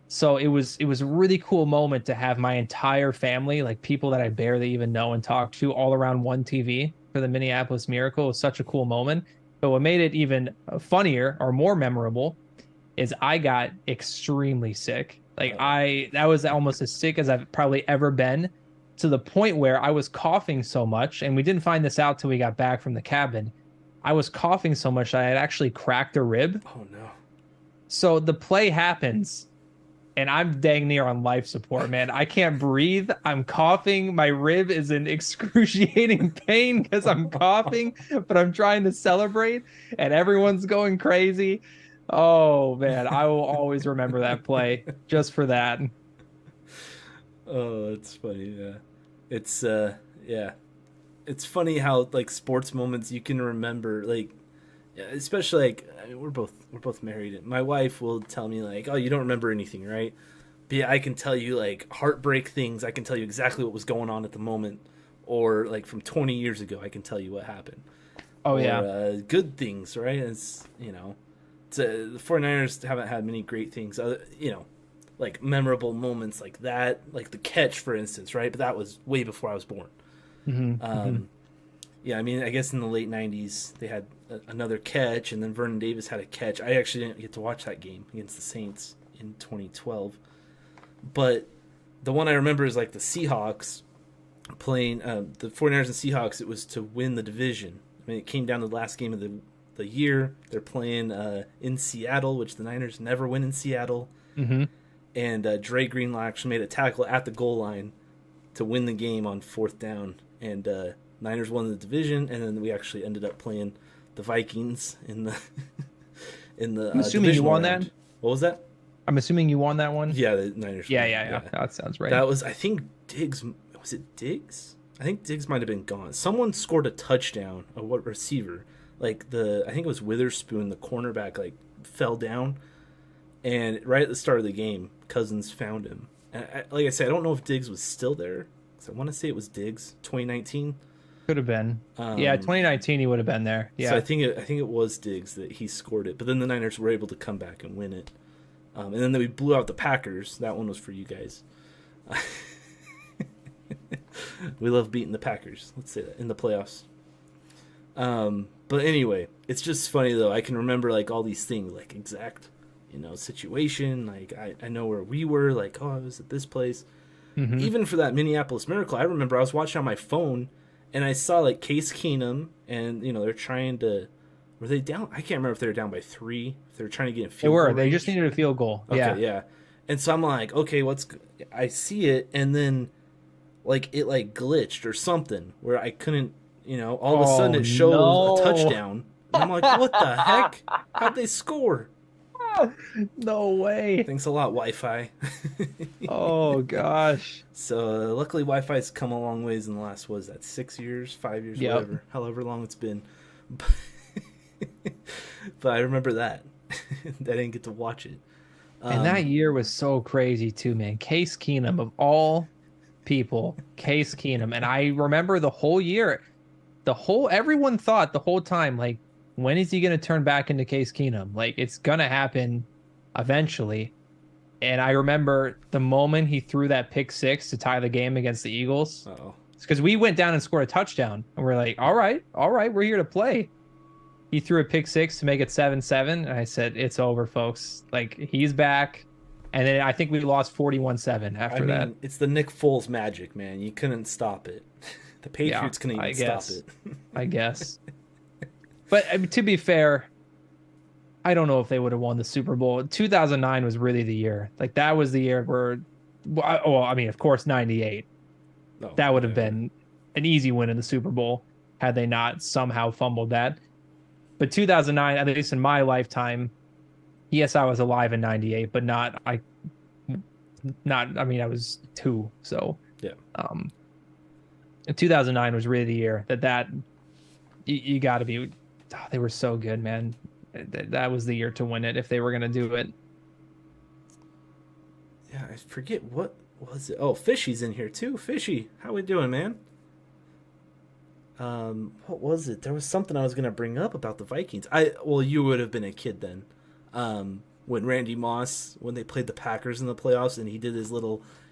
So it was a really cool moment to have my entire family, like people that I barely even know and talk to, all around one TV for the Minneapolis Miracle. It was such a cool moment. But what made it even funnier or more memorable is I got extremely sick. Like that was almost as sick as I've probably ever been, to the point where I was coughing so much, and we didn't find this out till we got back from the cabin. I was coughing so much that I had actually cracked a rib. Oh no. So the play happens, and I'm dang near on life support, man. I can't breathe. I'm coughing. My rib is in excruciating pain because I'm coughing, but I'm trying to celebrate, and everyone's going crazy. Oh, man. I will always remember that play just for that. Oh, that's funny. Yeah, it's yeah, it's funny how like sports moments you can remember, like yeah, especially like I mean, we're both married. My wife will tell me like, "Oh, you don't remember anything, right?" But yeah, I can tell you like heartbreak things. I can tell you exactly what was going on at the moment, or like from 20 years ago, I can tell you what happened. Oh, Or yeah. good things, right? It's the 49ers haven't had many great things. like memorable moments like that, like the catch, for instance, right? But that was way before I was born. Mm-hmm. Yeah, I mean, I guess in the late '90s they had another catch, and then Vernon Davis had a catch. I actually didn't get to watch that game against the Saints in 2012, but the one I remember is like the Seahawks playing the 49ers and Seahawks. It was to win the division. I mean, it came down to the last game of the year. They're playing in Seattle, which the Niners never win in Seattle. Mm-hmm. And Dre Greenlaw actually made a tackle at the goal line to win the game on fourth down. And Niners won the division, and then we actually ended up playing the Vikings in the in the I'm assuming you won round. that. What was that? I'm assuming you won that one. Yeah, the Niners. Yeah, won. yeah. That sounds right. That was, I think, Diggs. Was it Diggs? I think Diggs might have been gone. Someone scored a touchdown. A what receiver? Like I think it was Witherspoon, the cornerback, like fell down, and right at the start of the game, Cousins found him. And like I said, I don't know if Diggs was still there. So I want to say it was Diggs, 2019. Could have been. Yeah, 2019 he would have been there. Yeah. So I think it was Diggs that he scored it, but then the Niners were able to come back and win it. And then we blew out the Packers. That one was for you guys. We love beating the Packers. Let's say that in the playoffs. But anyway, it's just funny though. I can remember like all these things, like exact, situation. Like I know where we were. Like, oh, I was at this place. Mm-hmm. Even for that Minneapolis Miracle, I remember I was watching on my phone and I saw like Case Keenum, and they're trying to. Were they down? I can't remember if they were down by 3. If they were trying to get a field They were. goal They range. just needed a field goal. Okay, Yeah. And so I'm like, okay, I see it, and then like it like glitched or something where I couldn't, all of a sudden it shows a touchdown. And I'm like, what the heck? How'd they score? No way. Thanks a lot, Wi-Fi. Oh gosh. So luckily Wi-Fi's come a long ways in the last, 6 years, 5 years, Yep. whatever, however long it's been. But I remember that. I didn't get to watch it. And that year was so crazy too, man. Case Keenum, of all people, Case Keenum. And I remember the whole year, everyone thought the whole time, like, when is he going to turn back into Case Keenum? Like, it's going to happen eventually. And I remember the moment he threw that pick 6 to tie the game against the Eagles. Uh-oh. It's because we went down and scored a touchdown. And we're like, all right, we're here to play. He threw a pick 6 to make it 7-7. And I said, it's over, folks. Like, he's back. And then I think we lost 41-7 after that. It's the Nick Foles magic, man. You couldn't stop it. The Patriots couldn't even stop it. I guess. But to be fair, I don't know if they would have won the Super Bowl. 2009 was really the year. Like, that was the year where, of course, 98. Oh, That would have been an easy win in the Super Bowl had they not somehow fumbled that. But 2009, at least in my lifetime, yes, I was alive in 98, but I was 2. So yeah. 2009 was really the year that you got to be. Oh, they were so good, man. That was the year to win it if they were going to do it. Yeah, I forget what was it. Oh, Fishy's in here too. Fishy, how we doing, man? What was it? There was something I was going to bring up about the Vikings. You would have been a kid then. When Randy Moss, when they played the Packers in the playoffs, and he did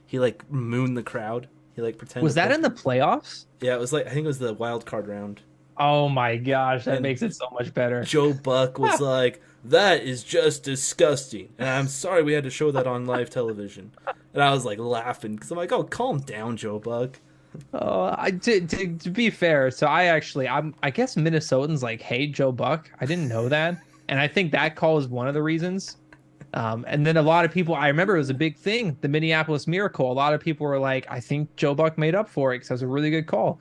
he like mooned the crowd. He like pretended. Was that in the playoffs? Yeah, it was I think it was the wild card round. Oh my gosh, that makes it so much better. Joe Buck was like, "That is just disgusting," and I'm sorry we had to show that on live television. And I was like laughing because I'm like, "Oh, calm down, Joe Buck." To be fair, so I guess Minnesotans like hate Joe Buck. I didn't know that, and I think that call is one of the reasons. And then a lot of people, I remember it was a big thing, the Minneapolis Miracle. A lot of people were like, I think Joe Buck made up for it because that was a really good call.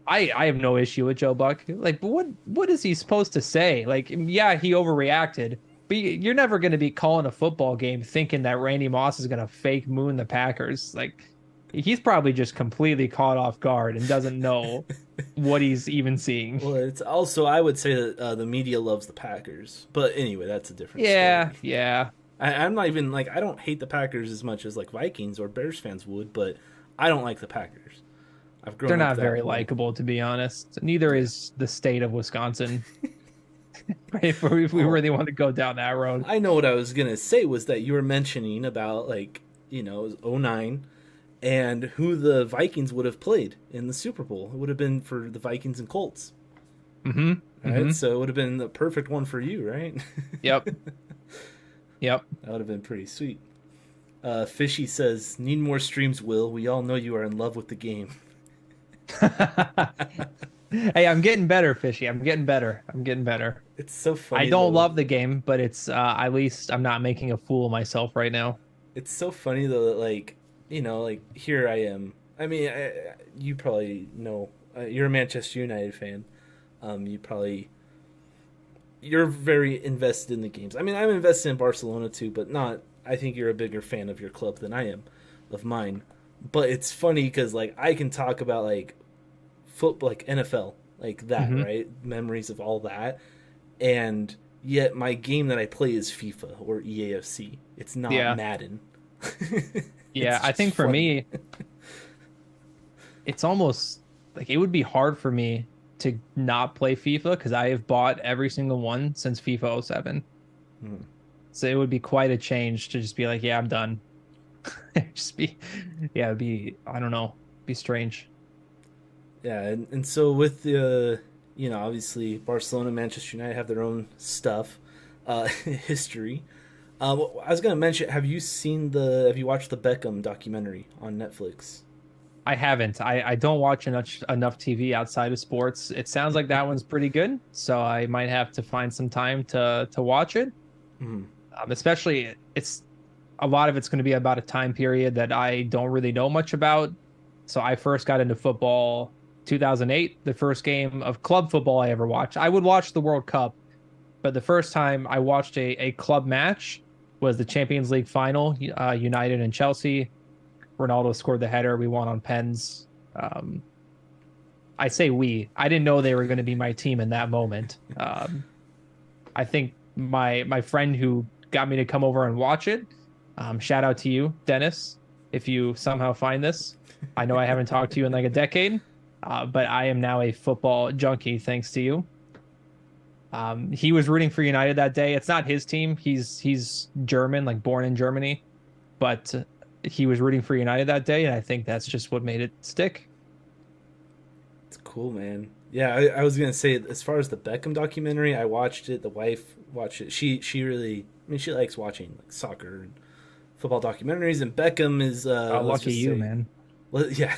I have no issue with Joe Buck. Like, but what is he supposed to say? Like, yeah, he overreacted, but you're never going to be calling a football game thinking that Randy Moss is going to fake moon the Packers. Like, he's probably just completely caught off guard and doesn't know what he's even seeing. Well, it's also, I would say that the media loves the Packers. But anyway, that's a different story. Yeah. I'm not even, like, I don't hate the Packers as much as, like, Vikings or Bears fans would, but I don't like the Packers. They're not very likable, to be honest. Neither is the state of Wisconsin. if we Oh, really want to go down that road. I know what I was gonna say was that you were mentioning about like it was '09 and who the Vikings would have played in the Super Bowl. It would have been for the Vikings and Colts. Mm-hmm. Right, Mm-hmm. so it would have been the perfect one for you, right? Yep. Yep. That would have been pretty sweet. Fishy says, "Need more streams, Will. We all know you are in love with the game." Hey, I'm getting better, Fishy. I'm getting better. I'm getting better. It's so I funny don't though. love the game, but it's at least I'm not making a fool of myself right now. It's so funny though that like like here I am. I mean, you probably know you're a Manchester United fan. You probably you're very invested in the games. I mean, I'm invested in Barcelona too, but not. I think you're a bigger fan of your club than I am of mine. But it's funny because like I can talk about like football, like NFL, like that, Hmm. right? Memories of all that, and yet my game that I play is FIFA or EAFC. It's not Yeah. Madden. Yeah. It's I just think for funny. me, it's almost like it would be hard for me to not play FIFA because I have bought every single one since FIFA '07. Hmm. So it would be quite a change to just be like, yeah, I'm done. Just be, yeah, it'd be, I don't know, be strange. Yeah, and so with the obviously Barcelona, Manchester United have their own stuff, history. I was gonna mention, have you watched the Beckham documentary on Netflix? I haven't. I don't watch enough TV outside of sports. It sounds like that one's pretty good, so I might have to find some time to watch it. Hmm. Especially it's a lot of it's going to be about a time period that I don't really know much about. So I first got into football 2008, the first game of club football I ever watched. I would watch the World Cup, but the first time I watched a club match was the Champions League final, United and Chelsea. Ronaldo scored the header. We won on pens. Um, I say we. I didn't know they were going to be my team in that moment. I think my friend who got me to come over and watch it. Shout out to you, Dennis, if you somehow find this. I know I haven't talked to you in like a decade, but I am now a football junkie thanks to you. He was rooting for United that day. It's not his team. He's German, like born in Germany, but he was rooting for United that day, and I think that's just what made it stick. It's cool, man. Yeah, I was gonna say as far as the Beckham documentary, I watched it. The wife watched it. She really, I mean, she likes watching like soccer and football documentaries. And Beckham is Oh, let's lucky just you, say, man. yeah,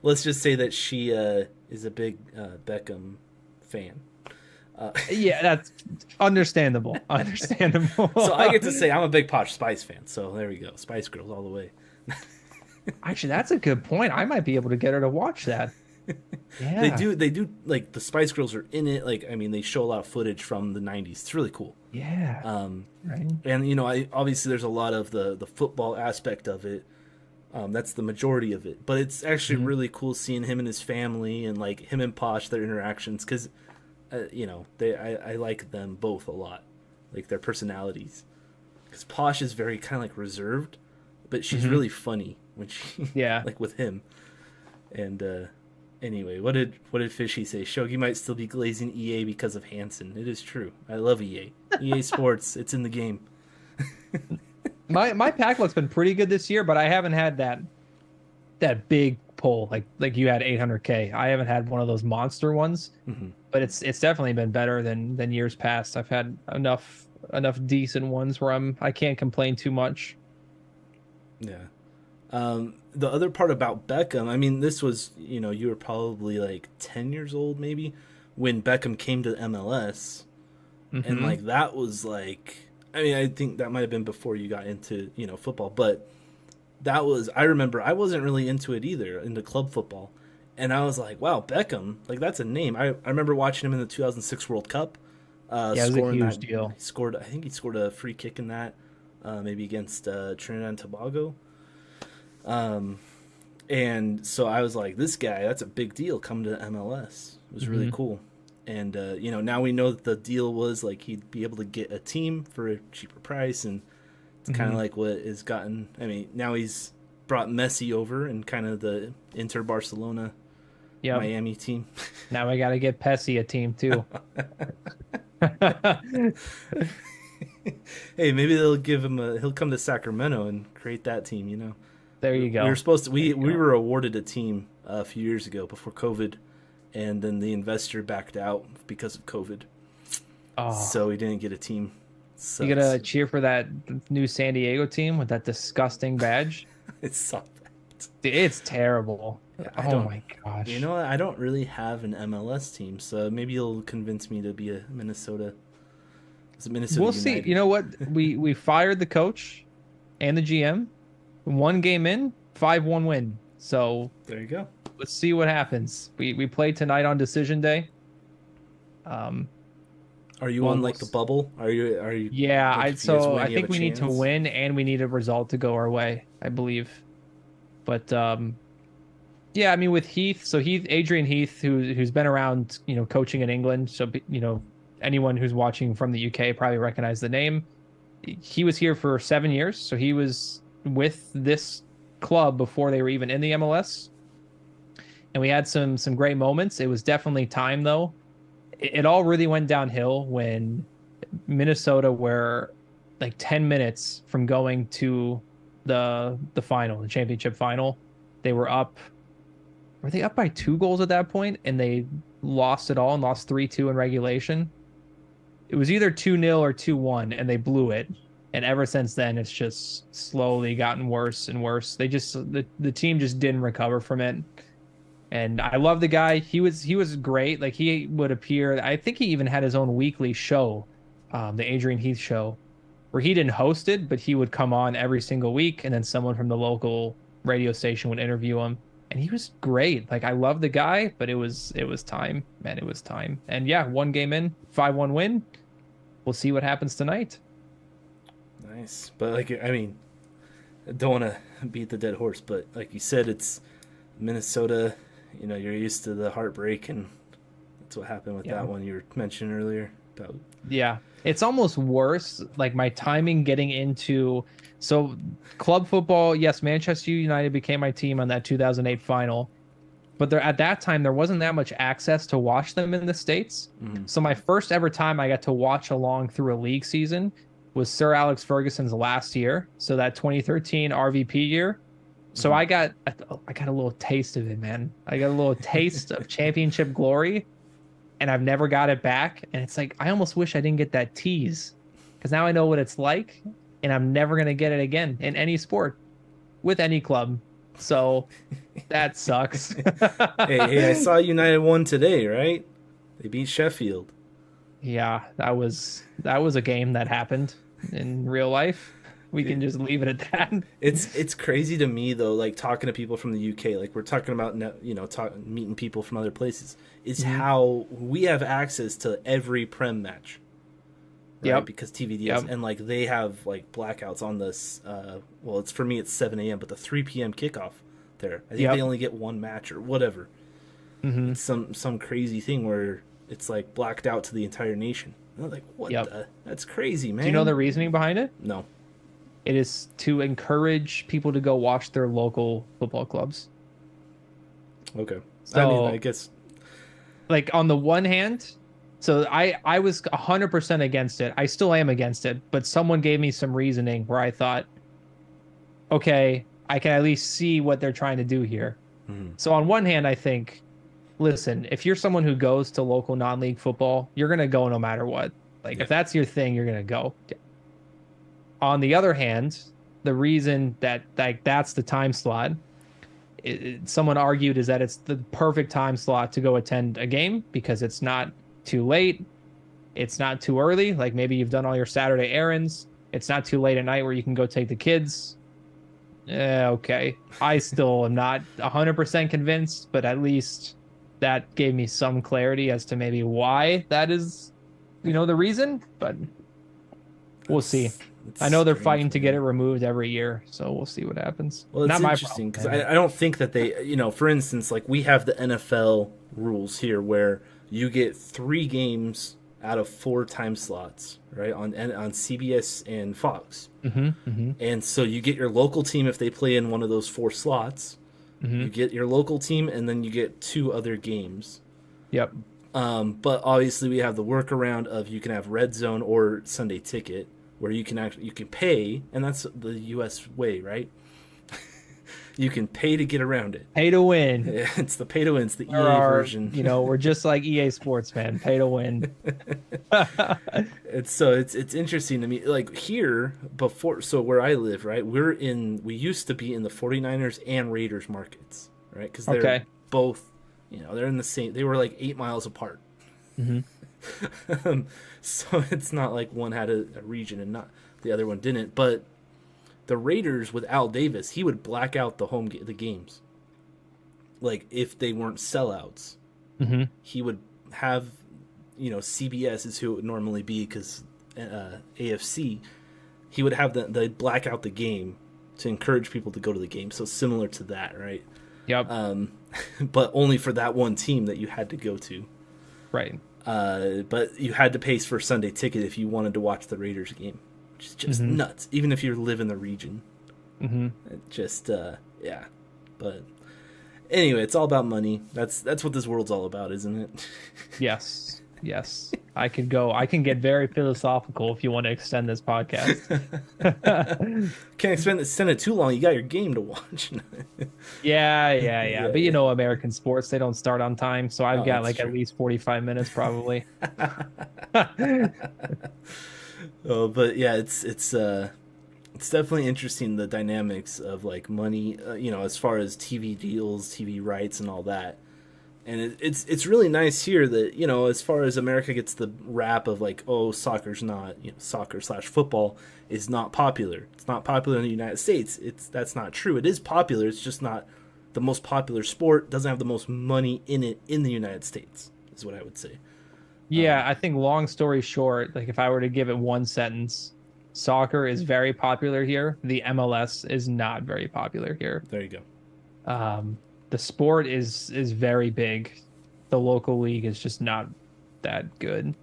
let's just say that she is a big Beckham fan. Yeah, that's understandable. Understandable. So I get to say I'm a big Posh Spice fan. So there we go, Spice Girls all the way. Actually, that's a good point. I might be able to get her to watch that. They Yeah. do. They do. Like the Spice Girls are in it. Like I mean, they show a lot of footage from the '90s. It's really cool. Yeah. Um, Right. and I obviously there's a lot of the football aspect of it. That's the majority of it. But it's actually Mhm. really cool seeing him and his family and like him and Posh their interactions because they I like them both a lot, like their personalities. Because Posh is very kind of like reserved, but she's Mhm. really funny when she Yeah. like with him. And anyway, what did Fishy say? Shogi might still be glazing EA because of Hansen. It is true. I love EA. EA Sports. It's in the game. My pack luck's been pretty good this year, but I haven't had that big pull like you had 800K. I haven't had one of those monster ones, Hmm. but it's definitely been better than years past. I've had enough decent ones where I can't complain too much. Yeah. The other part about Beckham, I mean, this was, you were probably like 10 years old maybe when Beckham came to MLS. And Hmm. like that was like, I mean, I think that might have been before you got into, football, but I remember I wasn't really into it either, into club football. And I was like, wow, Beckham, like that's a name. I remember watching him in the 2006 World Cup, Yeah, it was a scoring huge that. deal. I think he scored a free kick in that, maybe against Trinidad and Tobago. Um, and so I was like, this guy, that's a big deal coming to MLS. It was really Hmm. cool. And, now we know that the deal was like he'd be able to get a team for a cheaper price. And it's kind of Hmm. like what has gotten, I mean, now he's brought Messi over and kind of the Inter Barcelona Yep. Miami team. Now I got to get Pessy a team too. Hey, maybe they'll give him a. He'll come to Sacramento and create that team. There you We were go. supposed to. There We you we go. were awarded a team a few years ago before COVID, and then the investor backed out because of COVID, Oh, so we didn't get a team. you gotta Sucks. cheer for that new San Diego team with that disgusting badge. It sucked. Dude, it's terrible. Yeah, I Oh don't. my You gosh. know what? I don't really have an MLS team, so maybe you'll convince me to be a Minnesota. Is it Minnesota We'll see. You United? know what? We fired the coach and the GM. One game in, 5-1 win. So There you go. let's see what happens. We play tonight on decision day. Um, Are you well, on like the bubble? Are you yeah, like I if you guys so win, I you have think a we need to chance? win and we need a result to go our way, I believe. But yeah, I mean with Heath, so Adrian Heath, who's been around, coaching in England, so anyone who's watching from the UK probably recognize the name. He was here for 7 years, so he was with this club before they were even in the MLS, and we had some great moments. It was definitely time though. It all really went downhill when Minnesota were like 10 minutes from going to the final, the championship final. They were up. Were they up by 2 goals at that point and they lost it all and lost 3-2 in regulation? It was either 2-0 or 2-1 and they blew it. And ever since then it's just slowly gotten worse and worse. The team just didn't recover from it. And I love the guy. He was great. Like he would appear. I think he even had his own weekly show, the Adrian Heath show, where he didn't host it, but he would come on every single week, and then someone from the local radio station would interview him. And he was great. Like I love the guy, but it was time, man. It was time. And yeah, one game in, 5-1 win. We'll see what happens tonight. Nice, but like I mean, I don't want to beat the dead horse, but like you said, it's Minnesota. You're used to the heartbreak, and that's what happened with Yeah. that one you were mentioning earlier. About Yeah. It's almost worse, like my timing getting into so club football, yes, Manchester United became my team on that 2008 final, but there at that time there wasn't that much access to watch them in the States. mhm. So my first ever time I got to watch along through a league season was Sir Alex Ferguson's last year, so that 2013 RVP year. So Mhm. I got a little taste of it, man. I got a little taste of championship glory and I've never got it back. And it's like I almost wish I didn't get that tease because now I know what it's like, and I'm never gonna get it again in any sport with any club. So that sucks. Hey, I saw United won today, right? They beat Sheffield. Yeah, that was a game that happened in real life. We can just leave it at that. It's crazy to me though, like talking to people from the UK, like we're talking about meeting people from other places, is Mhm. how we have access to every Prem match, right? Yep. Because TVD is, Yep. and like they have like blackouts on this. Well, it's for me it's 7 a.m., but the 3 p.m. kickoff there, I think they Yep. only get one match or whatever. Hmm. It's some crazy thing where it's like blacked out to the entire nation. And I'm like, what Yep. the? That's crazy, Do you know the man. reasoning behind it? No, It is to encourage people to go watch their local football clubs. okay. I mean, I So guess. like on the one hand, so I was 100% against it. I still am against it, but someone gave me some reasoning where I thought, okay, I can at least see what they're trying to do here. Mhm. So on one hand, I think, listen, if you're someone who goes to local non-league football, you're gonna go no matter what. Like Yeah. if that's your thing, you're gonna go. On the other hand, the reason that like that's the time slot, someone argued is that it's the perfect time slot to go attend a game because it's not too late, it's not too early. Like maybe you've done all your Saturday errands. It's not too late at night where you can go take the kids. Yeah, okay. I still am not 100% convinced, but at least that gave me some clarity as to maybe why that is, the reason. But we'll see. It's I know they're strange, fighting to get it man. removed every year, so we'll see what happens. Well, it's Not my interesting problem, because man. I don't think that they, for instance, like we have the NFL rules here where you get 3 games out of 4 time slots, right, on CBS and Fox, Mm-hmm. Mm-hmm. and so you get your local team if they play in one of those 4 slots. Mm-hmm. You get your local team, and then you get 2 other games. Yep. But obviously, we have the workaround of you can have red zone or Sunday ticket, where you can pay, and that's the U.S. way, right? You can pay to get around it. Pay to win. It's the pay to win. It's the There EA are, version. we're just like EA Sports, man. Pay to win. It's interesting to me. Like here before, so where I live, right? We used to be in the 49ers and Raiders markets, right? Because they're Okay. both, they're in the same. They were like 8 miles apart. Hmm. So it's not like one had a region and not the other one didn't. But the Raiders with Al Davis, he would black out the games. Like if they weren't sellouts, Hmm. he would have, CBS is who it would normally be because AFC, he would have they'd black out the game to encourage people to go to the game. So similar to that, right? Yep. But only for that one team that you had to go to. Right. But you had to pay for Sunday ticket if you wanted to watch the Raiders game, which is just nuts. Even if you live in the region, it just yeah. But anyway, it's all about money. That's what this world's all about, isn't it? Yes. Yes. I can get very philosophical if you want to extend this podcast. Can't extend it too long. You got your game to watch. Yeah. But American sports, they don't start on time, so I've got like true. at least 45 minutes probably. Oh, but yeah, it's definitely interesting, the dynamics of like money, as far as TV deals, TV rights, and all that. And it's really nice here that as far as America gets the rap of like, oh, soccer's not, soccer/football is not popular. It's not popular in the United States. That's not true. It is popular. It's just not the most popular sport. Doesn't have the most money in it in the United States. Is what I would say. Yeah, I think long story short, like if I were to give it one sentence, soccer is very popular here. The MLS is not very popular here. There you go. The sport is very big. The local league is just not that good.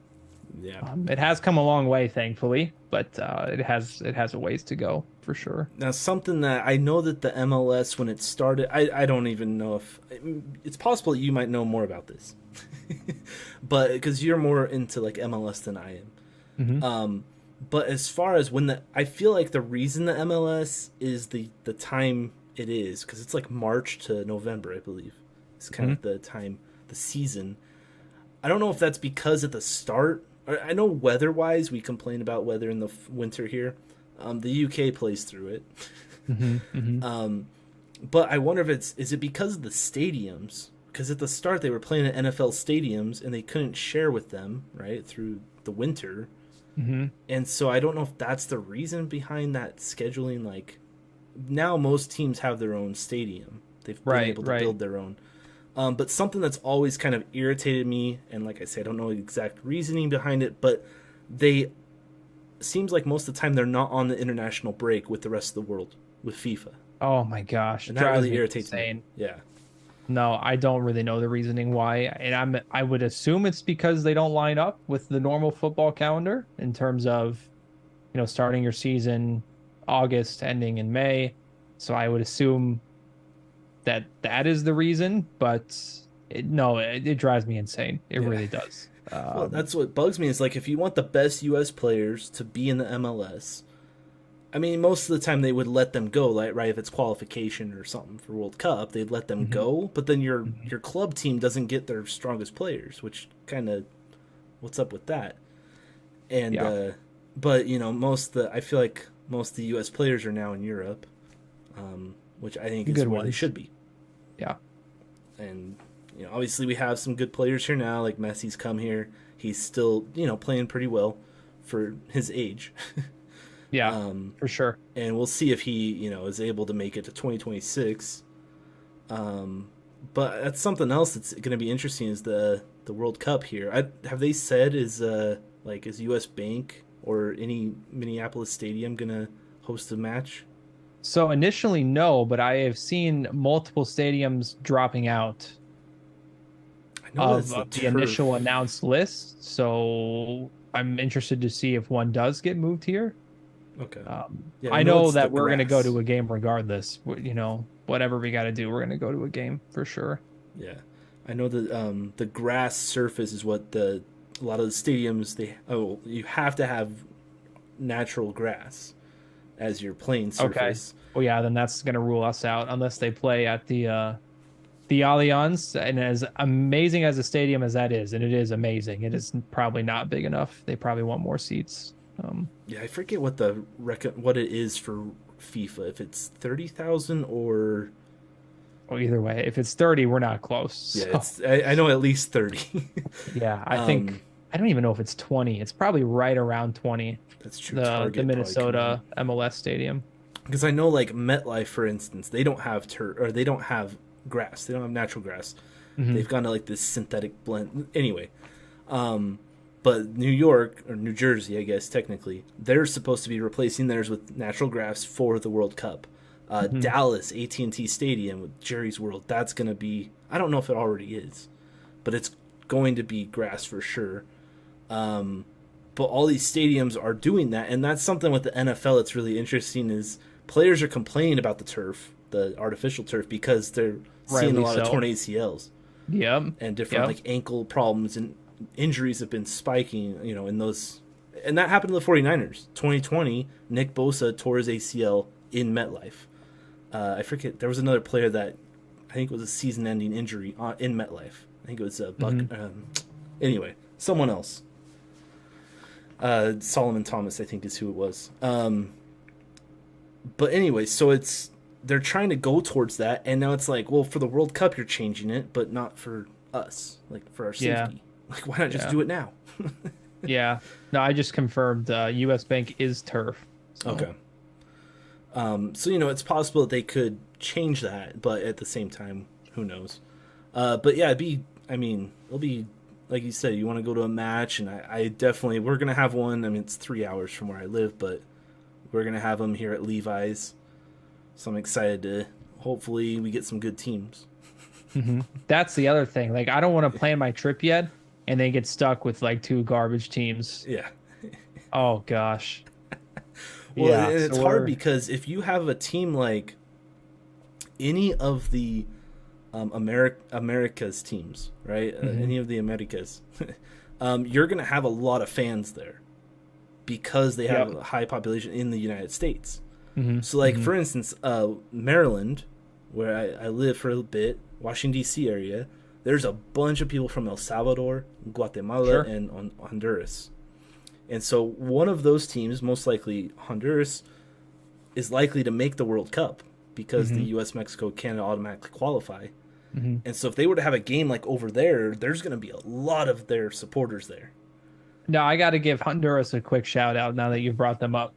Yeah. It has come a long way, thankfully, but it has a ways to go for sure. Now, something that I know that the MLS, when it started, I don't even know if it's possible that you might know more about this, but because you're more into like MLS than I am. Mm-hmm. But as far as I feel like the reason the MLS is the time it is because it's like March to November, I believe. It's kind of the time, the season. I don't know if that's because at the start. I know weather-wise, we complain about weather in the winter here. The UK plays through it. But I wonder if is it because of the stadiums? Because at the start they were playing at NFL stadiums and they couldn't share with them, right, through the winter. And so I don't know if that's the reason behind that scheduling. Like now most teams have their own stadium. They've been able to build their own. But something that's always kind of irritated me, and like I said, I don't know the exact reasoning behind it, but seems like most of the time they're not on the international break with the rest of the world with FIFA. Oh my gosh, And that really irritates me. Yeah. No, I don't really know the reasoning why, and I would assume it's because they don't line up with the normal football calendar in terms of, starting your season August, ending in May. So I would assume that is the reason, but it drives me insane. It really does. Well, that's what bugs me is like if you want the best U.S. players to be in the MLS, I mean, most of the time they would let them go, like, right? If it's qualification or something for World Cup, they'd let them go. But then your club team doesn't get their strongest players, which kind of, what's up with that? And but I feel like most of the U.S. players are now in Europe, which I think is where they should be. Yeah. And obviously we have some good players here now. Like Messi's come here, he's still playing pretty well for his age. Yeah, for sure. And we'll see if he, is able to make it to 2026. But that's something else that's going to be interesting is the World Cup here. Have they said is US Bank or any Minneapolis stadium going to host a match? So initially, no, but I have seen multiple stadiums dropping out of the initial announced list. So I'm interested to see if one does get moved here. Okay. I know that we're going to go to a game regardless. Whatever we got to do, we're going to go to a game for sure. Yeah. I know that the grass surface is what the a lot of the stadiums you have to have natural grass as your playing Okay. surface. Well, yeah, then that's gonna rule us out unless they play at the Allianz. And as amazing as a stadium as that is, and it is amazing, it is probably not big enough. They probably want more seats. Yeah, I forget what it is for FIFA. If it's 30,000 or Well, either way, if it's 30, we're not close. yeah, So I know at least 30. yeah, I um, think I don't even know if it's 20. It's probably right around 20. that's true. The Target probably couldn't Minnesota MLS stadium. because I know like MetLife, for instance, they don't have or they don't have grass. They don't have natural grass. Hmm. They've gone to like this synthetic blend. Anyway, um, but New York or New Jersey, I guess technically, they're supposed to be replacing theirs with natural grass for the World Cup. Hmm. Dallas AT&T Stadium with Jerry's World, that's going to be. I don't know if it already is, but it's going to be grass for sure. But all these stadiums are doing that, and that's something with the NFL that's really interesting. Is players are complaining about the turf, the artificial turf, because they're seeing a Rightly lot of so. torn ACLs Yep. and different Yep. like ankle problems, and injuries have been spiking, in those, and that happened to the 49ers 2020. Nick Bosa tore his ACL in MetLife. I forget, there was another player that I think was a season-ending injury in MetLife. I think it was Buck. Mhm. Anyway, someone else. Solomon Thomas, I think, is who it was. But anyway, so they're trying to go towards that, and now it's like, well, for the World Cup, you're changing it, but not for us, like for our Yeah. safety. Like, why not just Yeah. do it now? Yeah. No, I just confirmed US Bank is turf. So, Okay. So it's possible that they could change that, but at the same time, who knows? But yeah, it'll be like you said. You want to go to a match, and I definitely we're gonna have one. I mean, it's 3 hours from where I live, but we're gonna have them here at Levi's. So I'm excited to hopefully we get some good teams. mhm. That's the other thing. Like, I don't want to plan my trip yet and then get stuck with like two garbage teams. Yeah. Oh gosh. Well, Yeah. and it's So hard we're because if you have a team like any of the America's teams, right? Mhm. Any of the Americas, you're going to have a lot of fans there because they have Yep. a high population in the United States. Mhm. So, like Mhm. for instance, Maryland, where I live for a bit, Washington D.C. area, there's a bunch of people from El Salvador, Guatemala, Sure. and Honduras. And so one of those teams, most likely Honduras, is likely to make the World Cup because the Mhm. U.S., Mexico, Canada automatically qualify. Mhm. And so if they were to have a game like over there, there's going to be a lot of their supporters there. No, I got to give Honduras a quick shout out now that you've brought them up.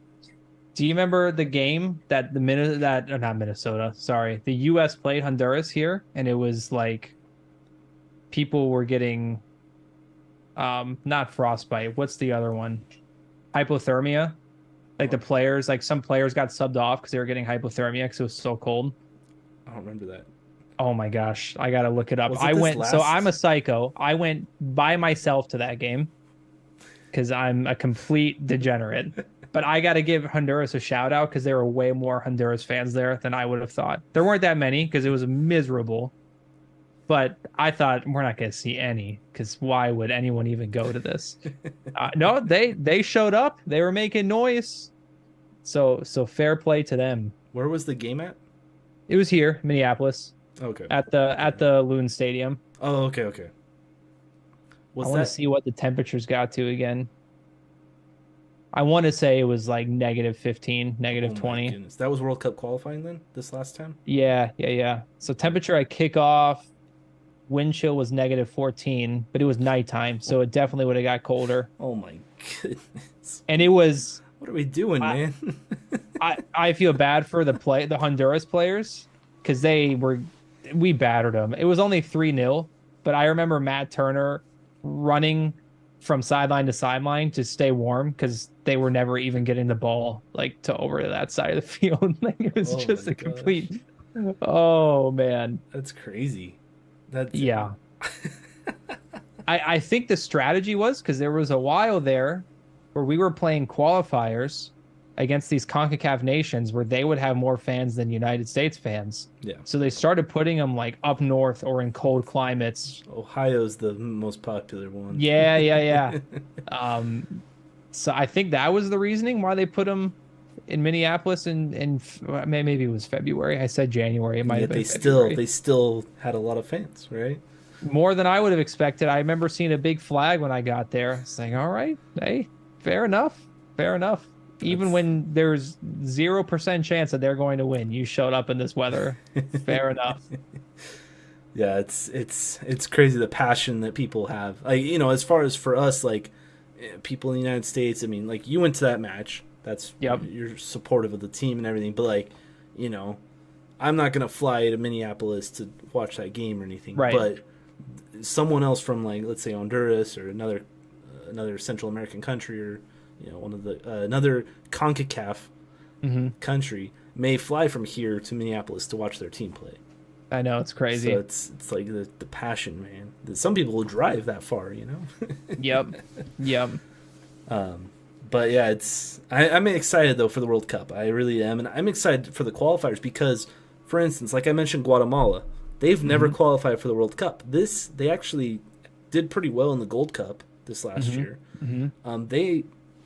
Do you remember the game that not Minnesota, sorry, the US played Honduras here, and it was like people were getting not frostbite. What's the other one? Hypothermia. Like the players, like some players got subbed off because they were getting hypothermia because it was so cold. I don't remember that. Oh my gosh, I gotta look it up. Was it I this went, so last- I'm a psycho. I went by myself to that game because I'm a complete degenerate. But I got to give Honduras a shout out because there were way more Honduras fans there than I would have thought. There weren't that many because it was miserable. But I thought we're not going to see any because why would anyone even go to this? No, they showed up. They were making noise. So fair play to them. Where was the game at? It was here, Minneapolis, Okay. at the Loon Stadium. Oh, okay. I Was want to that see what the temperatures got to again. I want to say it was like -15, oh my -20. goodness. That was World Cup qualifying then this last time? Yeah. So temperature at kickoff, wind chill was -14, but it was nighttime, so it definitely would have got colder. Oh my goodness. And it was What are we doing, I- man? I feel bad for the Honduras players because we battered them. It was only 3-0, but I remember Matt Turner running from sideline to sideline to stay warm because they were never even getting the ball like to over to that side of the field. Like it was Oh just my a gosh. complete. Oh man, That's crazy. That's yeah. I think the strategy was because there was a while there where we were playing qualifiers against these CONCACAF nations where they would have more fans than United States fans. Yeah. So they started putting them like up north or in cold climates. Ohio's the most popular one. Yeah, yeah, yeah. So I think that was the reasoning why they put them in Minneapolis well, maybe it was February. I said January. It might Yet have been February. they still had a lot of fans, right? More than I would have expected. I remember seeing a big flag when I got there. It's like, all right, hey, fair enough, fair enough. Even That's when there's 0% chance that they're going to win, you showed up in this weather. Fair enough. yeah, it's crazy the passion that people have. Like, you know, as far as for us, like people in the United States, I mean, like you went to that match. That's Yep. you're supportive of the team and everything, but like, you know, I'm not gonna fly to Minneapolis to watch that game or anything. Right. But someone else from like let's say Honduras or another Central American country or you know one of the another CONCACAF Hmm. country may fly from here to Minneapolis to watch their team play. I know it's crazy. So it's like the passion, man. Some people will drive that far, you know. Yep. Yep. But yeah, I'm excited though for the World Cup. I really am, and I'm excited for the qualifiers because, for instance, like I mentioned, Guatemala, they've never qualified for the World Cup. They actually did pretty well in the Gold Cup this last year.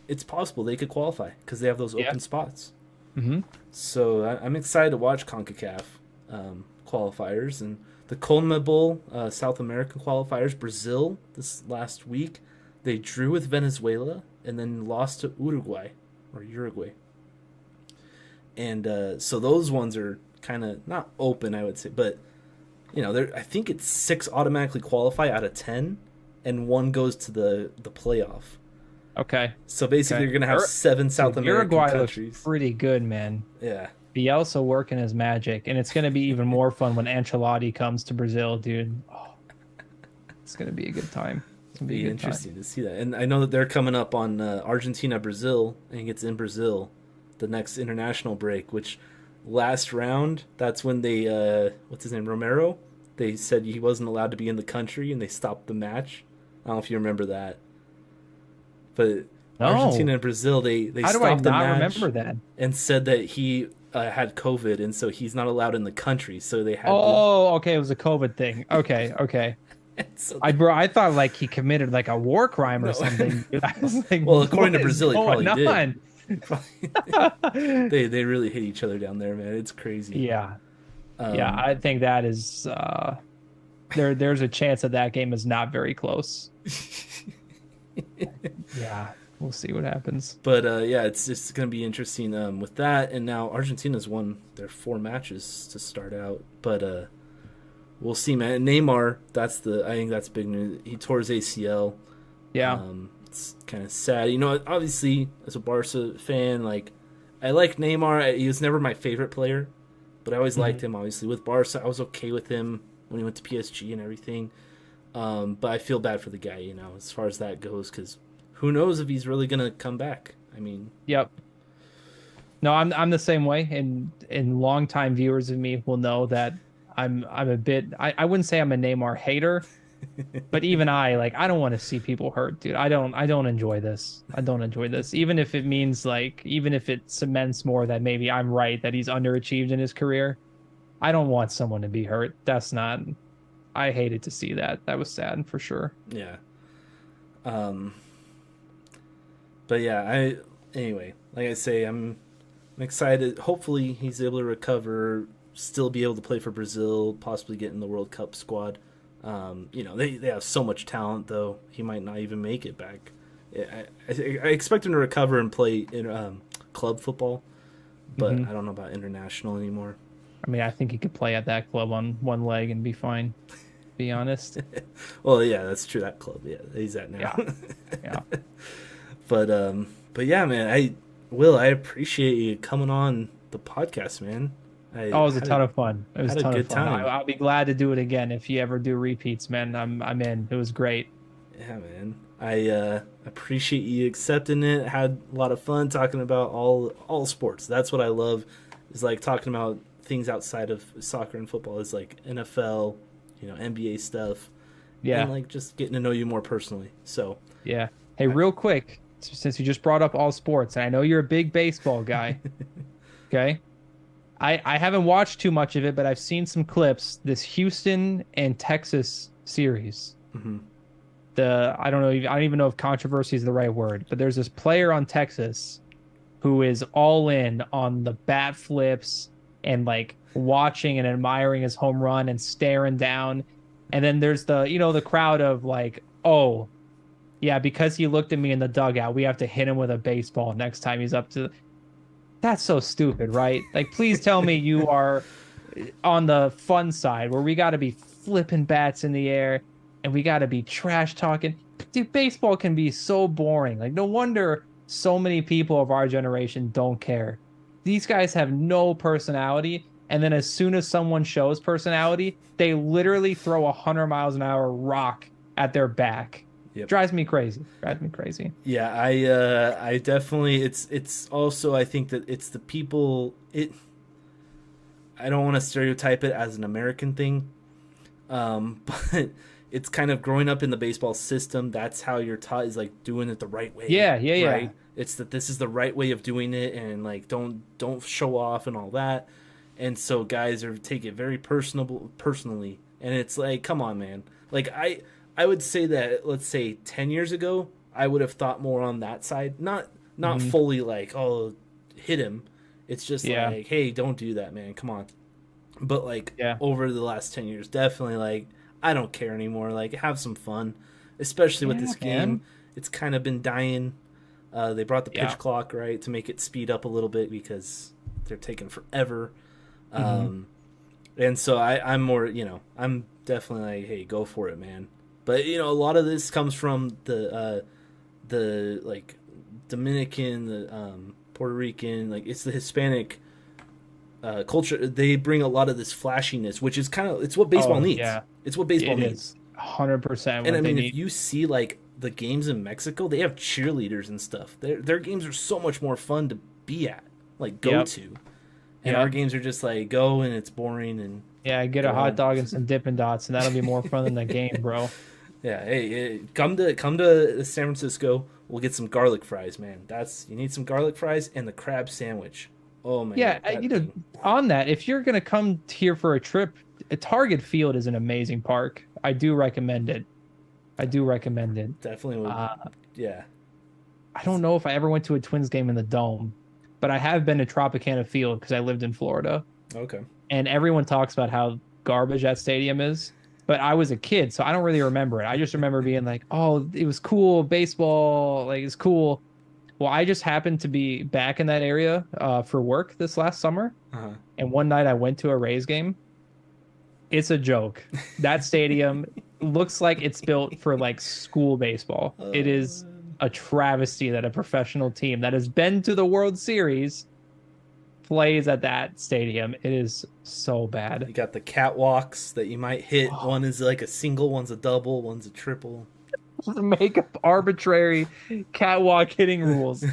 It's possible they could qualify because they have those open spots. Hmm. So I'm excited to watch CONCACAF qualifiers and the CONMEBOL South American qualifiers. Brazil this last week, they drew with Venezuela and then lost to Uruguay. And so those ones are kind of not open, I would say, but you know, I think it's 6 automatically qualify out of 10, and 1 goes to the playoff. Okay. So basically, Okay. you're gonna have 7 South American Uruguay countries. looks pretty good, man. Yeah. Bielsa working his magic, and it's going to be even more fun when Ancelotti comes to Brazil, dude. Oh, it's going to be a good time. It's going to be a good Interesting to see that. And I know that they're coming up on Argentina, Brazil, and it's in Brazil, the next international break, which last round, that's when they, what's his name, Romero? They said he wasn't allowed to be in the country, and they stopped the match. I don't know if you remember that. But No. Argentina and Brazil, they How do I stopped the not match remember that? and said that he had COVID, and so he's not allowed in the country. So they had Oh, okay. It was a COVID thing. Okay, okay. so I thought like he committed like a war crime or No. something. Dude. I was like, Well, according to what is Brazil, he probably going did. on? they really hit each other down there, man. It's crazy. Yeah, yeah. I think that is there's a chance that game is not very close. Yeah, we'll see what happens. But yeah, it's just going to be interesting with that. And now Argentina's won their 4 matches to start out. But we'll see, man. Neymar, I think that's big news. He tore his ACL. Yeah. It's kind of sad. You know, obviously, as a Barca fan, like, I like Neymar. He was never my favorite player, but I always liked him, obviously. With Barca, I was okay with him when he went to PSG and everything. But I feel bad for the guy, you know, as far as that goes, because who knows if he's really going to come back. I mean... Yep. No, I'm the same way, and longtime viewers of me will know that I'm a bit. I wouldn't say I'm a Neymar hater, but even I don't want to see people hurt, dude. I don't enjoy this. I don't enjoy this, even if it means even if it cements more that maybe I'm right that he's underachieved in his career. I don't want someone to be hurt. That's not. I hated to see that. That was sad for sure. Yeah. But yeah, anyway, like I say, I'm excited. Hopefully he's able to recover, still be able to play for Brazil, possibly get in the World Cup squad. You know, they have so much talent, though. He might not even make it back. I expect him to recover and play in club football, but I don't know about international anymore. I mean, I think he could play at that club on one leg and be fine, to be honest. Well, yeah, that's true. That club, yeah, he's at now. Yeah. But yeah, man, I appreciate you coming on the podcast, man. It was a ton of fun. It was a ton of fun. Time. I'll be glad to do it again if you ever do repeats, man. I'm in. It was great. Yeah, man. I appreciate you accepting it. Had a lot of fun talking about all sports. That's what I love. Is like talking about things outside of soccer and football. Is like NFL, you know, NBA stuff. Yeah. And like just getting to know you more personally. So yeah. Hey, real quick. since you just brought up all sports, and I know you're a big baseball guy, okay? I haven't watched too much of it, but I've seen some clips. This Houston and Texas series. Hmm. I don't know, I don't even know if controversy is the right word, but there's this player on Texas who is all in on the bat flips and like watching and admiring his home run and staring down. And then there's the crowd of like, oh, yeah, because he looked at me in the dugout, we have to hit him with a baseball next time he's up to. That's so stupid, right? Like, please tell me you are on the fun side where we got to be flipping bats in the air and we got to be trash talking. Dude, baseball can be so boring. Like, no wonder so many people of our generation don't care. These guys have no personality. And then as soon as someone shows personality, they literally throw 100 miles an hour rock at their back. Yep. Drives me crazy. Drives me crazy. Yeah, I definitely it's also I think that it's the people I don't want to stereotype it as an American thing. But it's kind of growing up in the baseball system. That's how you're taught is like doing it the right way. Yeah. Right? It's that this is the right way of doing it, and like don't show off and all that. And so guys are take it very personally, and it's like, come on, man. Like I would say that let's say 10 years ago, I would have thought more on that side. Not fully like, oh, hit him. It's just like, hey, don't do that, man. Come on. But like over the last 10 years, definitely like I don't care anymore. Like have some fun, especially with this game. It's kind of been dying. They brought the pitch clock right to make it speed up a little bit because they're taking forever. And so I'm more, I'm definitely like, hey, go for it, man. But a lot of this comes from the like Dominican, the Puerto Rican, like it's the Hispanic culture. They bring a lot of this flashiness, which is it's what baseball needs. Yeah. It's what baseball needs. 100%. And I mean, if you see like the games in Mexico, they have cheerleaders and stuff. Their games are so much more fun to be at, like go to. And our games are just like go and it's boring and get a hot dog and some Dippin' Dots and that'll be more fun than the game, bro. Yeah, hey, come to San Francisco. We'll get some garlic fries, man. You need some garlic fries and the crab sandwich. Oh man. Yeah, on that, if you're gonna come here for a trip, Target Field is an amazing park. I do recommend it. Definitely would. Yeah. I don't know if I ever went to a Twins game in the Dome, but I have been to Tropicana Field because I lived in Florida. Okay. And everyone talks about how garbage that stadium is. But I was a kid, so I don't really remember it. I just remember being like, oh, it was cool, baseball, like it's cool. Well, I just happened to be back in that area for work this last summer. Uh-huh. And one night I went to a Rays game. It's a joke. That stadium looks like it's built for like school baseball. It is a travesty that a professional team that has been to the World Series plays at that stadium. It is so bad. You got the catwalks that you might hit. One is like a single, one's a double, one's a triple. Make up arbitrary catwalk hitting rules.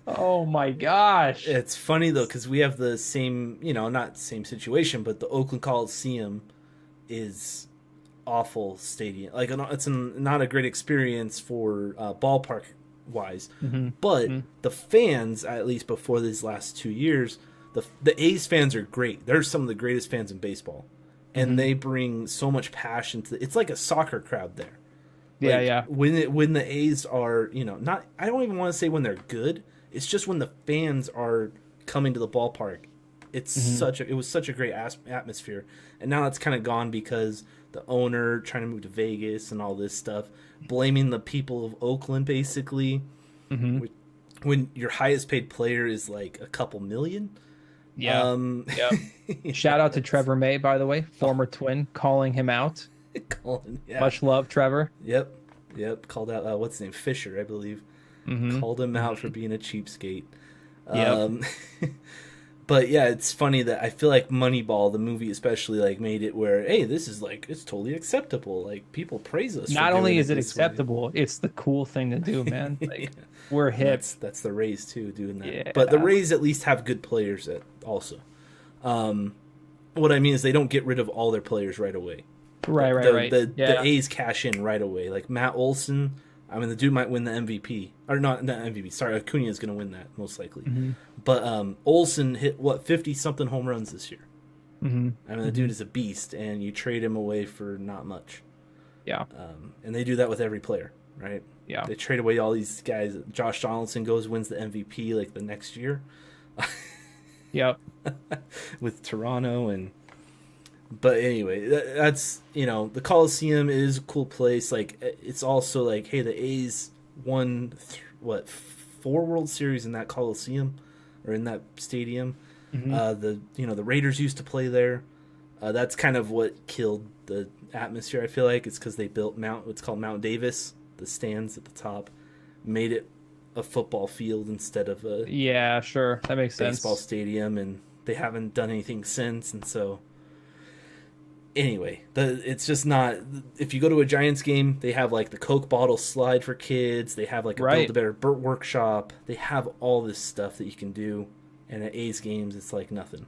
Oh my gosh. It's funny though, because we have the same, not same situation, but the Oakland Coliseum is awful stadium. Like it's not a great experience for ballpark wise, but the fans, at least before these last 2 years, the A's fans are great. They're some of the greatest fans in baseball, and they bring so much passion to it's like a soccer crowd there. When the A's are, not, I don't even want to say when they're good. It's just when the fans are coming to the ballpark. It's it was such a great atmosphere, and now it's kind of gone because the owner trying to move to Vegas and all this stuff, blaming the people of Oakland basically. When your highest paid player is like a couple million. Yeah. Shout out to Trevor May, by the way, former Twin, calling him out. Much love, Trevor. Yep. Called out what's his name, Fisher, I believe. Called him out for being a cheapskate. But yeah, it's funny that I feel like Moneyball, the movie especially, like made it where, hey, this is like it's totally acceptable. Like people praise us. Not only is it acceptable, it's the cool thing to do, man. Like we're hip. That's the Rays too doing that. Yeah. But the Rays at least have good players also. What I mean is they don't get rid of all their players right away. Right. The A's cash in right away. Like Matt Olson I mean, the dude might win the MVP. Or not MVP. Sorry, Acuna is going to win that, most likely. Mm-hmm. But Olsen hit, 50-something home runs this year. Mm-hmm. I mean, the dude is a beast, and you trade him away for not much. Yeah. And they do that with every player, right? Yeah. They trade away all these guys. Josh Donaldson wins the MVP like the next year. Yep. With Toronto. But anyway, that's, the Coliseum is a cool place. Like, it's also like, hey, the A's won 4 World Series in that Coliseum or in that stadium. Mm-hmm. The Raiders used to play there. That's kind of what killed the atmosphere. I feel like it's because they built what's called Mount Davis, the stands at the top, made it a football field instead of a Yeah, sure, that makes sense. baseball stadium, and they haven't done anything since. And so, anyway, it's just not. If you go to a Giants game, they have like the Coke bottle slide for kids. They have like a Right. Build-A-Bear workshop. They have all this stuff that you can do. And at A's games, it's like nothing.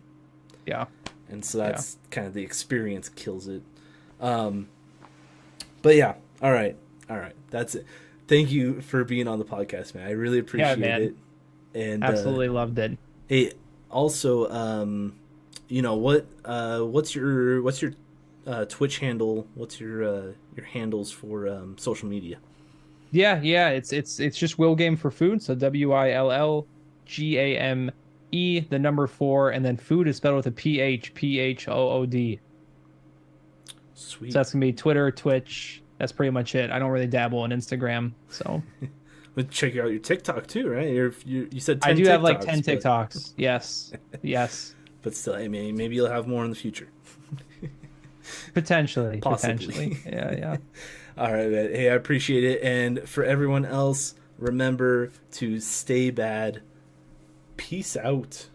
Yeah. And so that's kind of the experience kills it. But yeah, all right, that's it. Thank you for being on the podcast, man. I really appreciate it. And absolutely loved it. Hey, also, what's your Twitch handle? What's your handles for social media? Yeah, it's just Will Game for Food. So WILLGAME, the number 4, and then food is spelled with a PHPHOOD. Sweet. So that's gonna be Twitter, Twitch. That's pretty much it. I don't really dabble on Instagram, so. But check out your TikTok too, right? You said 10 I do TikToks, have like 10 TikToks. Yes. But still, I mean, maybe you'll have more in the future. Potentially. Possibly. Potentially. Yeah. All right, man. Hey, I appreciate it. And for everyone else, remember to stay bad. Peace out.